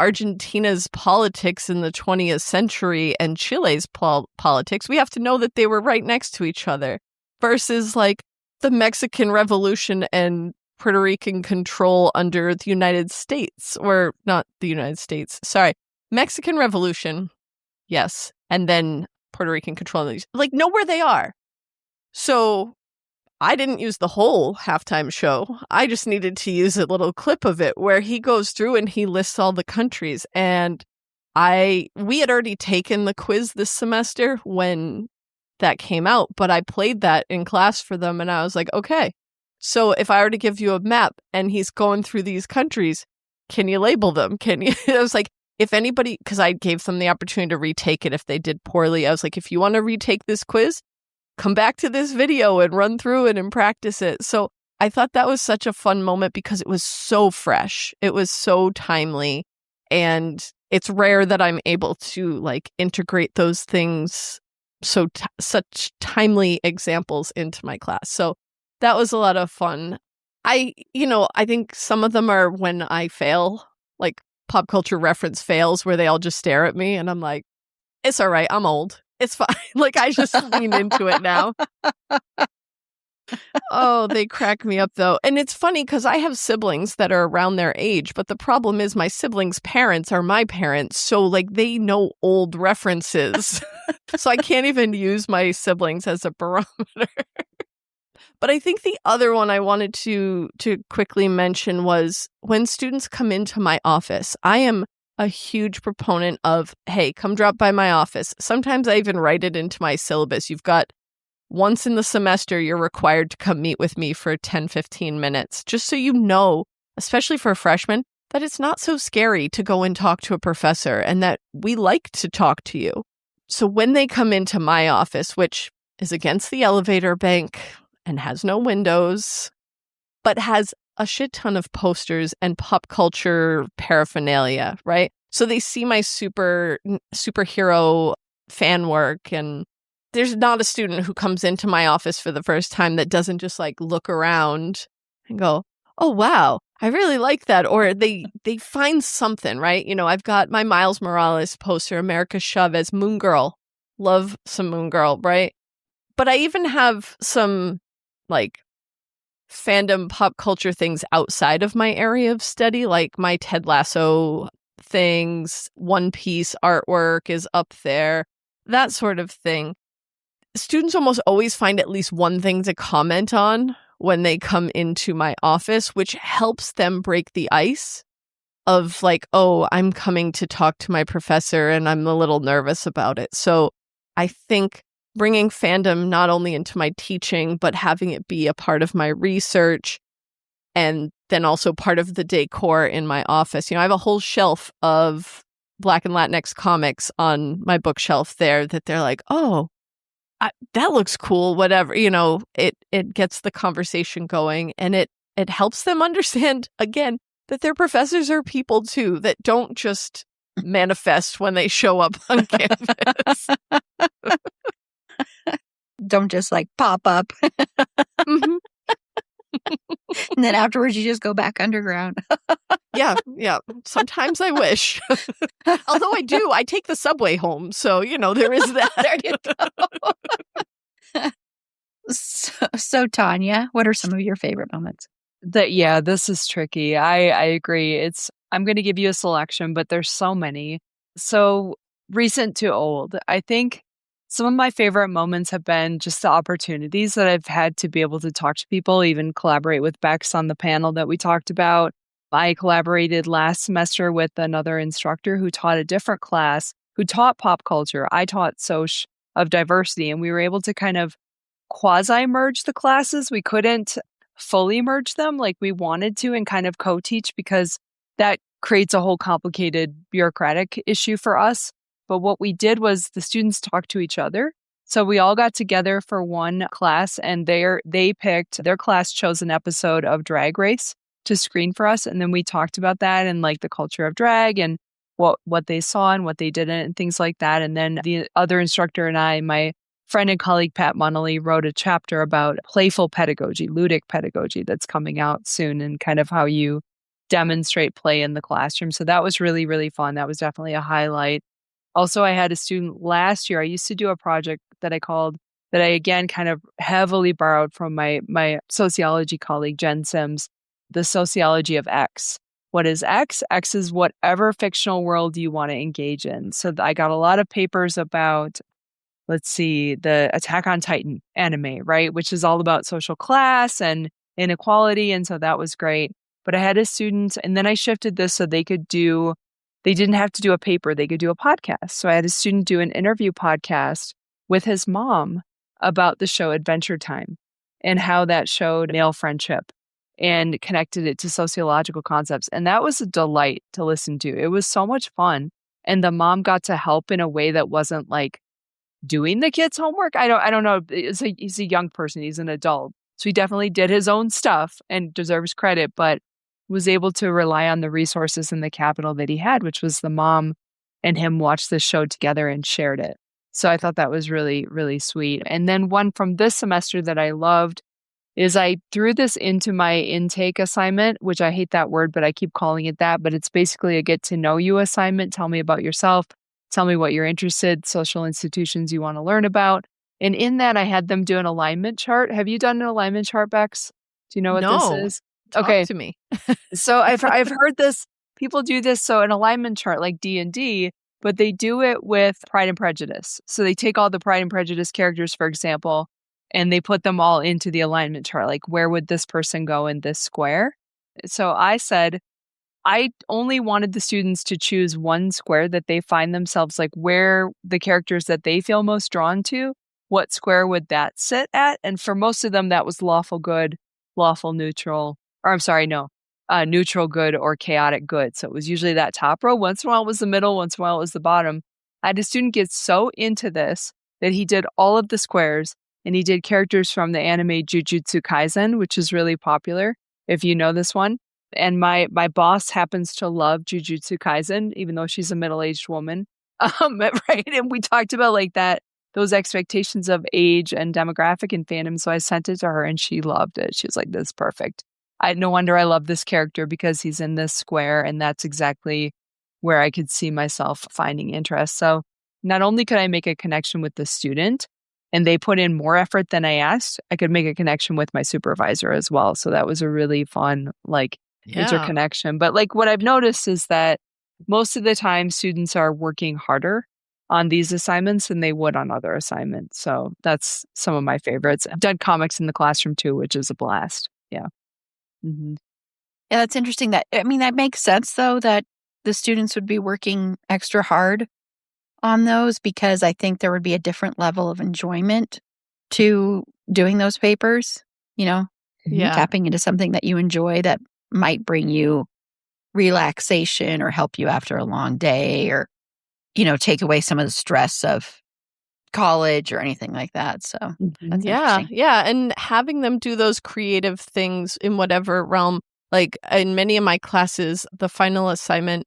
Speaker 3: Argentina's politics in the 20th century and Chile's politics, we have to know that they were right next to each other versus the Mexican Revolution and Puerto Rican control under the United States, or not the United States. Sorry, Mexican Revolution. Yes. And then Puerto Rican control. Know where they are. So I didn't use the whole halftime show. I just needed to use a little clip of it where he goes through and he lists all the countries. And we had already taken the quiz this semester when that came out, but I played that in class for them, and I was like, okay, so if I were to give you a map and he's going through these countries, can you label them? Can you? I was like, if anybody, because I gave them the opportunity to retake it if they did poorly. I was like, if you want to retake this quiz, come back to this video and run through it and practice it. So I thought that was such a fun moment because it was so fresh. It was so timely, and it's rare that I'm able to integrate those things, such timely examples into my class. So that was a lot of fun. I think some of them are when I fail, pop culture reference fails where they all just stare at me and I'm like, it's all right. I'm old. It's fine. I just lean into it now. Oh, they crack me up though. And it's funny because I have siblings that are around their age, but the problem is my siblings' parents are my parents. So they know old references. So I can't even use my siblings as a barometer. But I think the other one I wanted to quickly mention was when students come into my office. I am a huge proponent of, hey, come drop by my office. Sometimes I even write it into my syllabus. You've got once in the semester, you're required to come meet with me for 10, 15 minutes, just so you know, especially for a freshman, that it's not so scary to go and talk to a professor and that we like to talk to you. So when they come into my office, which is against the elevator bank and has no windows, but has a shit ton of posters and pop culture paraphernalia, right? So they see my superhero fan work, and there's not a student who comes into my office for the first time that doesn't just like look around and go, oh, wow, I really like that. Or they find something, right? You know, I've got my Miles Morales poster, America Chavez, Moon Girl. Love some Moon Girl, right? But I even have some like fandom pop culture things outside of my area of study, like my Ted Lasso things, One Piece artwork is up there, that sort of thing. Students almost always find at least one thing to comment on when they come into my office, which helps them break the ice of like, oh, I'm coming to talk to my professor and I'm a little nervous about it. So I think bringing fandom not only into my teaching, but having it be a part of my research and then also part of the decor in my office. You know, I have a whole shelf of Black and Latinx comics on my bookshelf there that they're like, oh, that looks cool, whatever. You know, it gets the conversation going, and it helps them understand, again, that their professors are people too, that don't just manifest when they show up on campus.
Speaker 2: Don't just like pop up.
Speaker 3: Mm-hmm.
Speaker 2: And then afterwards you just go back underground.
Speaker 3: Yeah. Sometimes I wish. Although I take the subway home. So, you know, there is that.
Speaker 2: There you go. So Tanya, what are some of your favorite moments?
Speaker 4: This is tricky. I agree. I'm going to give you a selection, but there's so many. So recent to old. I think some of my favorite moments have been just the opportunities that I've had to be able to talk to people, even collaborate with Bex on the panel that we talked about. I collaborated last semester with another instructor who taught a different class, who taught pop culture. I taught Soc of diversity, and we were able to kind of quasi-merge the classes. We couldn't fully merge them like we wanted to and kind of co-teach because that creates a whole complicated bureaucratic issue for us. But what we did was the students talked to each other. So we all got together for one class, and their class chose an episode of Drag Race to screen for us. And then we talked about that and like the culture of drag and what they saw and what they didn't and things like that. And then the other instructor and I, my friend and colleague Pat Munnelly, wrote a chapter about playful pedagogy, ludic pedagogy, that's coming out soon, and kind of how you demonstrate play in the classroom. So that was really, really fun. That was definitely a highlight. Also, I had a student last year. I used to do a project that I again kind of heavily borrowed from my sociology colleague, Jen Sims, the sociology of X. What is X? X is whatever fictional world you want to engage in. So I got a lot of papers about, the Attack on Titan anime, right? Which is all about social class and inequality. And so that was great. But I had a student, and then I shifted this so they didn't have to do a paper, they could do a podcast. So I had a student do an interview podcast with his mom about the show Adventure Time and how that showed male friendship and connected it to sociological concepts. And that was a delight to listen to. It was so much fun. And the mom got to help in a way that wasn't like doing the kids' homework. I don't know. He's a young person. He's an adult. So he definitely did his own stuff and deserves credit, but was able to rely on the resources and the capital that he had, which was the mom and him watched the show together and shared it. So I thought that was really, really sweet. And then one from this semester that I loved is I threw this into my intake assignment, which I hate that word, but I keep calling it that. But it's basically a get to know you assignment. Tell me about yourself. Tell me what you're interested, social institutions you want to learn about. And in that, I had them do an alignment chart. Have you done an alignment chart, Bex? Do you know what this is?
Speaker 3: Talk to me.
Speaker 4: So I've heard this. People do this. So an alignment chart like D&D, but they do it with Pride and Prejudice. So they take all the Pride and Prejudice characters, for example, and they put them all into the alignment chart. Like, where would this person go in this square? So I said, I only wanted the students to choose one square that they find themselves, like where the characters that they feel most drawn to, what square would that sit at? And for most of them, that was lawful good, lawful neutral, or I'm sorry, no, neutral good or chaotic good. So it was usually that top row. Once in a while it was the middle, once in a while it was the bottom. I had a student get so into this that he did all of the squares, and he did characters from the anime Jujutsu Kaisen, which is really popular, if you know this one. And my boss happens to love Jujutsu Kaisen, even though she's a middle-aged woman. Right? And we talked about like that, those expectations of age and demographic and fandom. So I sent it to her and she loved it. She was like, this is perfect. No wonder I love this character because he's in this square, and that's exactly where I could see myself finding interest. So not only could I make a connection with the student and they put in more effort than I asked, I could make a connection with my supervisor as well. So that was a really fun, interconnection. But like what I've noticed is that most of the time students are working harder on these assignments than they would on other assignments. So that's some of my favorites. I've done comics in the classroom too, which is a blast. Yeah. Mm-hmm.
Speaker 2: Yeah, that's interesting. That makes sense though, that the students would be working extra hard on those, because I think there would be a different level of enjoyment to doing those papers, tapping into something that you enjoy that might bring you relaxation or help you after a long day, or, take away some of the stress of college or anything like that. So that's interesting.
Speaker 3: Yeah. And having them do those creative things in whatever realm, like in many of my classes, the final assignment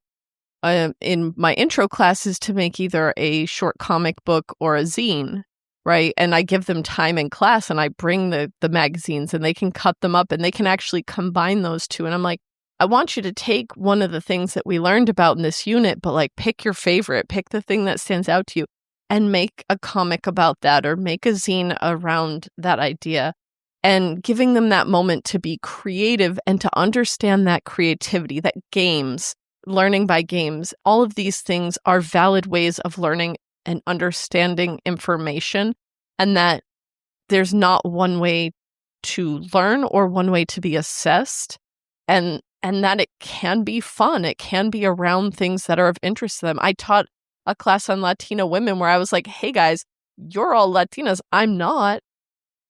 Speaker 3: in my intro class is to make either a short comic book or a zine, right? And I give them time in class and I bring the magazines and they can cut them up and they can actually combine those two. And I'm like, I want you to take one of the things that we learned about in this unit, but like pick your favorite, pick the thing that stands out to you and make a comic about that or make a zine around that idea. And giving them that moment to be creative and to understand that creativity, that games, learning by games, all of these things are valid ways of learning and understanding information, and that there's not one way to learn or one way to be assessed, and that it can be fun. It can be around things that are of interest to them. I taught a class on Latina women where I was like, hey guys, you're all Latinas. I'm not.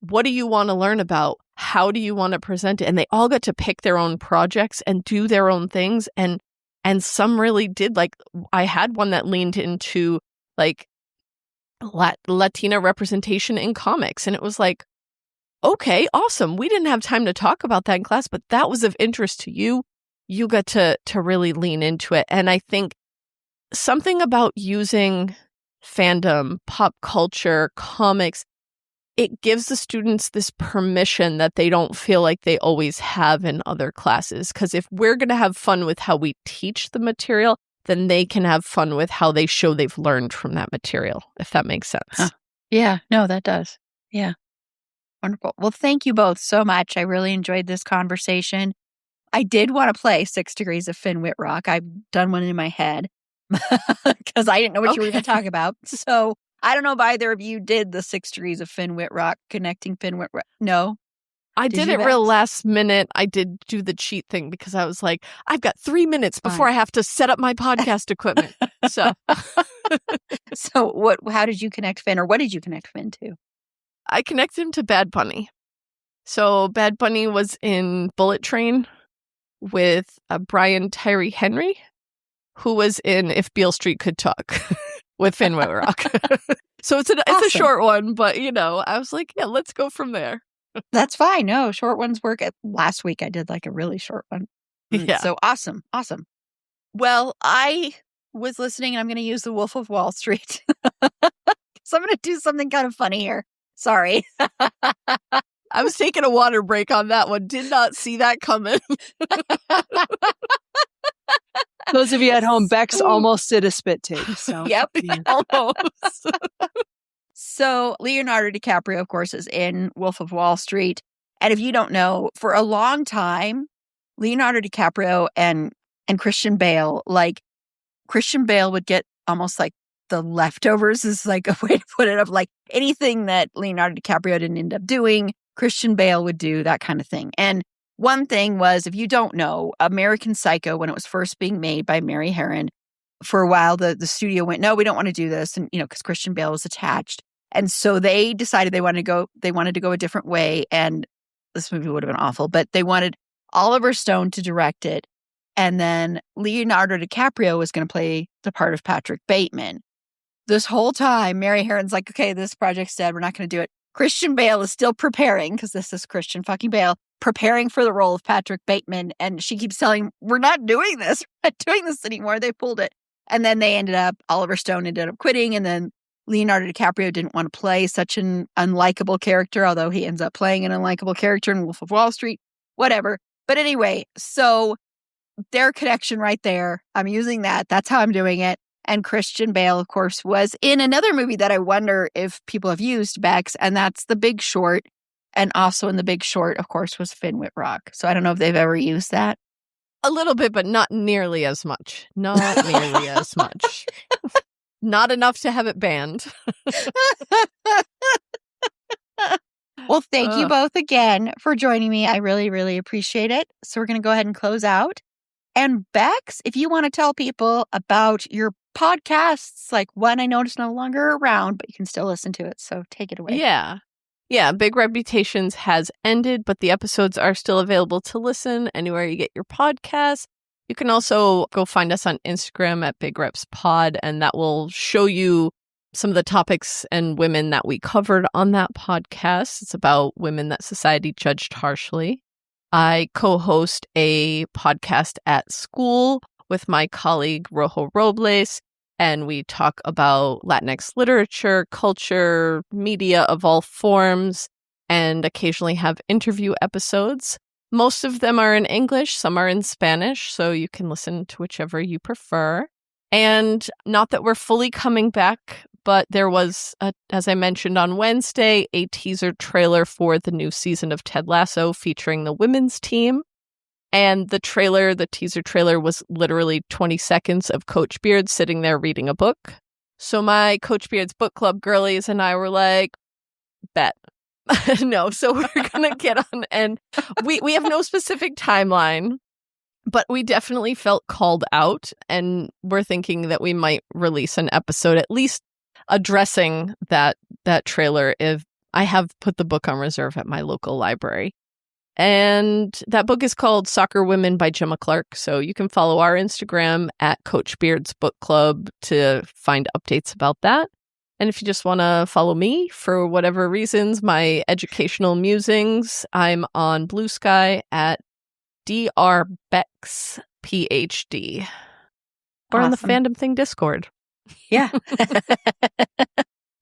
Speaker 3: What do you want to learn about? How do you want to present it? And they all got to pick their own projects and do their own things. And some really did. Like I had one that leaned into like Latina representation in comics. And it was like, okay, awesome. We didn't have time to talk about that in class, but that was of interest to you. You got to really lean into it. And I think something about using fandom, pop culture, comics, it gives the students this permission that they don't feel like they always have in other classes. Because if we're going to have fun with how we teach the material, then they can have fun with how they show they've learned from that material, if that makes sense.
Speaker 2: Huh. Yeah, no, that does. Yeah. Wonderful. Well, thank you both so much. I really enjoyed this conversation. I did want to play 6 Degrees of Finn Whitrock. I've done one in my head because I didn't know what you were going to talk about. So I don't know if either of you did the 6 Degrees of Finn Whitrock, connecting Finn Whitrock. No?
Speaker 3: I did it real last minute. I did do the cheat thing because I was like, I've got 3 minutes before I have to set up my podcast equipment. So
Speaker 2: how did you connect Finn, or what did you connect Finn to?
Speaker 3: I connected him to Bad Bunny. So Bad Bunny was in Bullet Train with Brian Tyree Henry, who was in If Beale Street Could Talk with Finn Whitrock. So it's a short one, but I was like, yeah, let's go from there.
Speaker 2: That's fine. No, short ones work. Last week I did like a really short one.
Speaker 3: Yeah.
Speaker 2: So awesome. Well, I was listening and I'm going to use The Wolf of Wall Street. So I'm going to do something kind of funny here. Sorry.
Speaker 3: I was taking a water break on that one. Did not see that coming.
Speaker 4: Those of you at home, Bex almost did a spit take. So.
Speaker 2: Yep.
Speaker 4: Yeah.
Speaker 2: Almost. So Leonardo DiCaprio, of course, is in Wolf of Wall Street. And if you don't know, for a long time, Leonardo DiCaprio and Christian Bale, like Christian Bale would get almost like the leftovers is like a way to put it, of like anything that Leonardo DiCaprio didn't end up doing, Christian Bale would do, that kind of thing. And one thing was, if you don't know, American Psycho, when it was first being made by Mary Herron, for a while, the studio went, no, we don't want to do this. And, because Christian Bale was attached. And so they decided they wanted to go a different way. And this movie would have been awful, but they wanted Oliver Stone to direct it. And then Leonardo DiCaprio was going to play the part of Patrick Bateman. This whole time, Mary Herron's like, okay, this project's dead. We're not going to do it. Christian Bale is still preparing, because this is Christian fucking Bale, preparing for the role of Patrick Bateman. And she keeps telling, we're not doing this. We're not doing this anymore. They pulled it. And then Oliver Stone ended up quitting. And then Leonardo DiCaprio didn't want to play such an unlikable character, although he ends up playing an unlikable character in Wolf of Wall Street, whatever. But anyway, so their connection right there, I'm using that. That's how I'm doing it. And Christian Bale, of course, was in another movie that I wonder if people have used, Bex, and that's The Big Short. And also in The Big Short, of course, was Finn Wittrock. So I don't know if they've ever used that.
Speaker 3: A little bit, but not nearly as much. Not nearly as much. Not enough to have it banned.
Speaker 2: Well, thank you both again for joining me. I really, really appreciate it. So we're going to go ahead and close out. And Bex, if you want to tell people about your podcasts, like One I Noticed No Longer Around, but you can still listen to it. So take it away.
Speaker 3: Yeah. Big Reputations has ended, but the episodes are still available to listen anywhere you get your podcasts. You can also go find us on Instagram at Big Reps Pod, and that will show you some of the topics and women that we covered on that podcast. It's about women that society judged harshly. I co-host a podcast at school with my colleague Rojo Robles, and we talk about Latinx literature, culture, media of all forms, and occasionally have interview episodes. Most of them are in English, some are in Spanish, so you can listen to whichever you prefer. And not that we're fully coming back, but there was, as I mentioned on Wednesday, a teaser trailer for the new season of Ted Lasso featuring the women's team. And the teaser trailer was literally 20 seconds of Coach Beard sitting there reading a book. So my Coach Beard's book club girlies and I were like, bet. No, so we're going to get on. And we have no specific timeline, but we definitely felt called out. And we're thinking that we might release an episode at least addressing that trailer. If I have put the book on reserve at my local library. And that book is called Soccer Women by Gemma Clark. So you can follow our Instagram at Coach Beard's Book Club to find updates about that. And if you just want to follow me for whatever reasons, my educational musings, I'm on Blue Sky at drbex PhD. Or on the Fandom Thing Discord.
Speaker 2: Yeah.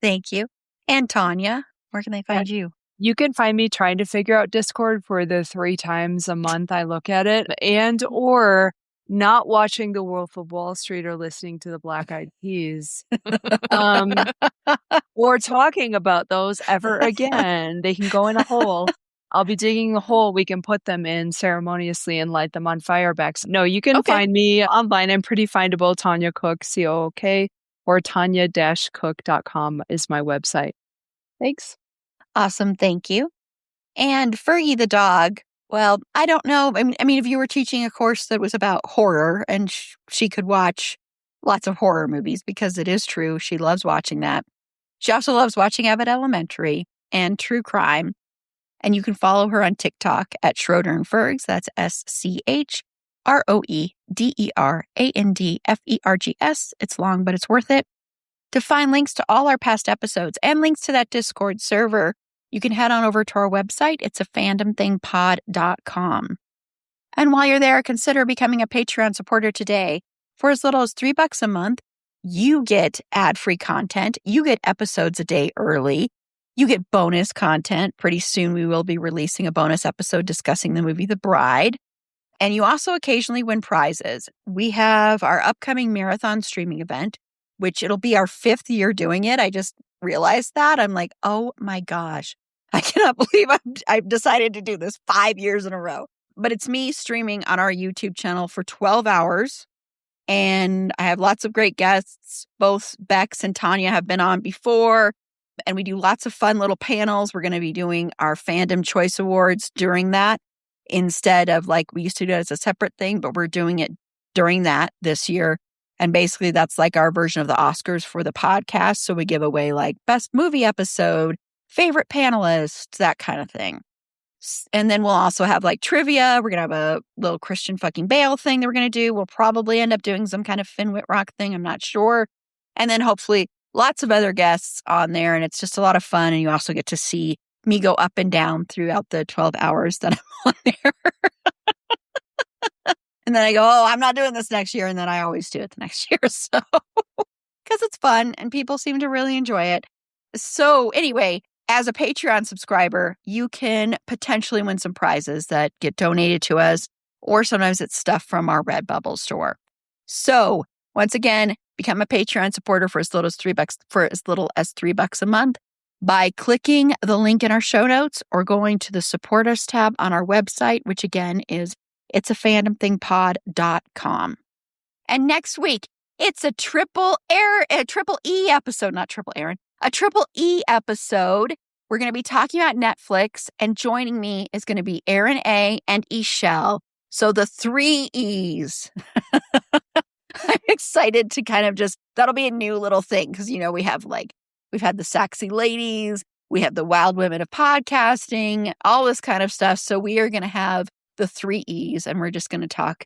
Speaker 2: Thank you. And Tanya, where can they find you?
Speaker 4: You can find me trying to figure out Discord for the 3 times a month I look at it, and or not watching The Wolf of Wall Street or listening to the Black Eyed Peas, or talking about those ever again. They can go in a hole. I'll be digging a hole we can put them in ceremoniously and light them on fire back. No, you can find me online. I'm pretty findable. Tanya Cook, COOK, or tanya-cook.com is my website. Thanks.
Speaker 2: Awesome. Thank you. And Fergie the dog, well, I don't know. I mean, if you were teaching a course that was about horror and she could watch lots of horror movies, because it is true, she loves watching that. She also loves watching Abbott Elementary and true crime. And you can follow her on TikTok at Schroeder and Fergs. That's SCHROEDERANDFERGS. It's long, but it's worth it. To find links to all our past episodes and links to that Discord server, you can head on over to our website. It's a fandomthingpod.com. And while you're there, consider becoming a Patreon supporter today. For as little as $3 a month, you get ad-free content. You get episodes a day early. You get bonus content. Pretty soon we will be releasing a bonus episode discussing the movie The Bride. And you also occasionally win prizes. We have our upcoming marathon streaming event, which it'll be our 5th year doing it. I just realized that. I'm like, oh my gosh, I cannot believe I've decided to do this 5 years in a row. But it's me streaming on our YouTube channel for 12 hours. And I have lots of great guests. Both Bex and Tanya have been on before. And we do lots of fun little panels. We're going to be doing our Fandom Choice Awards during that, instead of like we used to do it as a separate thing, but we're doing it during that this year. And basically that's like our version of the Oscars for the podcast. So we give away like best movie episode, favorite panelist, that kind of thing. And then we'll also have like trivia. We're going to have a little Christian fucking Bale thing that we're going to do. We'll probably end up doing some kind of Finn Whitrock thing. I'm not sure. And then hopefully lots of other guests on there. And it's just a lot of fun. And you also get to see me go up and down throughout the 12 hours that I'm on there. And then I go, oh, I'm not doing this next year. And then I always do it the next year. So, because it's fun and people seem to really enjoy it. So anyway, as a Patreon subscriber, you can potentially win some prizes that get donated to us, or sometimes it's stuff from our Redbubble store. So once again, become a Patreon supporter for as little as $3 a month by clicking the link in our show notes or going to the support us tab on our website, which again is it'safandomthingpod.com. And next week, it's a triple E episode, not triple Erin, a triple E episode. We're going to be talking about Netflix, and joining me is going to be Erin A. and Ishelle. So the 3 E's. I'm excited to kind of that'll be a new little thing because, we've had the Sexy Ladies, we have the Wild Women of Podcasting, all this kind of stuff. So we are going to have the 3 E's, and we're just going to talk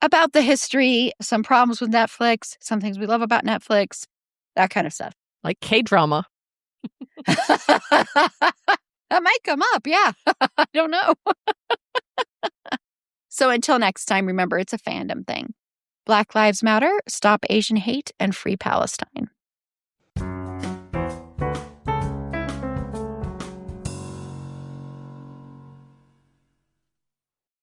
Speaker 2: about the history, some problems with Netflix, some things we love about Netflix, that kind of stuff.
Speaker 3: Like K-drama.
Speaker 2: That might come up, yeah. I don't know. So until next time, remember, it's a fandom thing. Black Lives Matter, stop Asian hate, and free Palestine.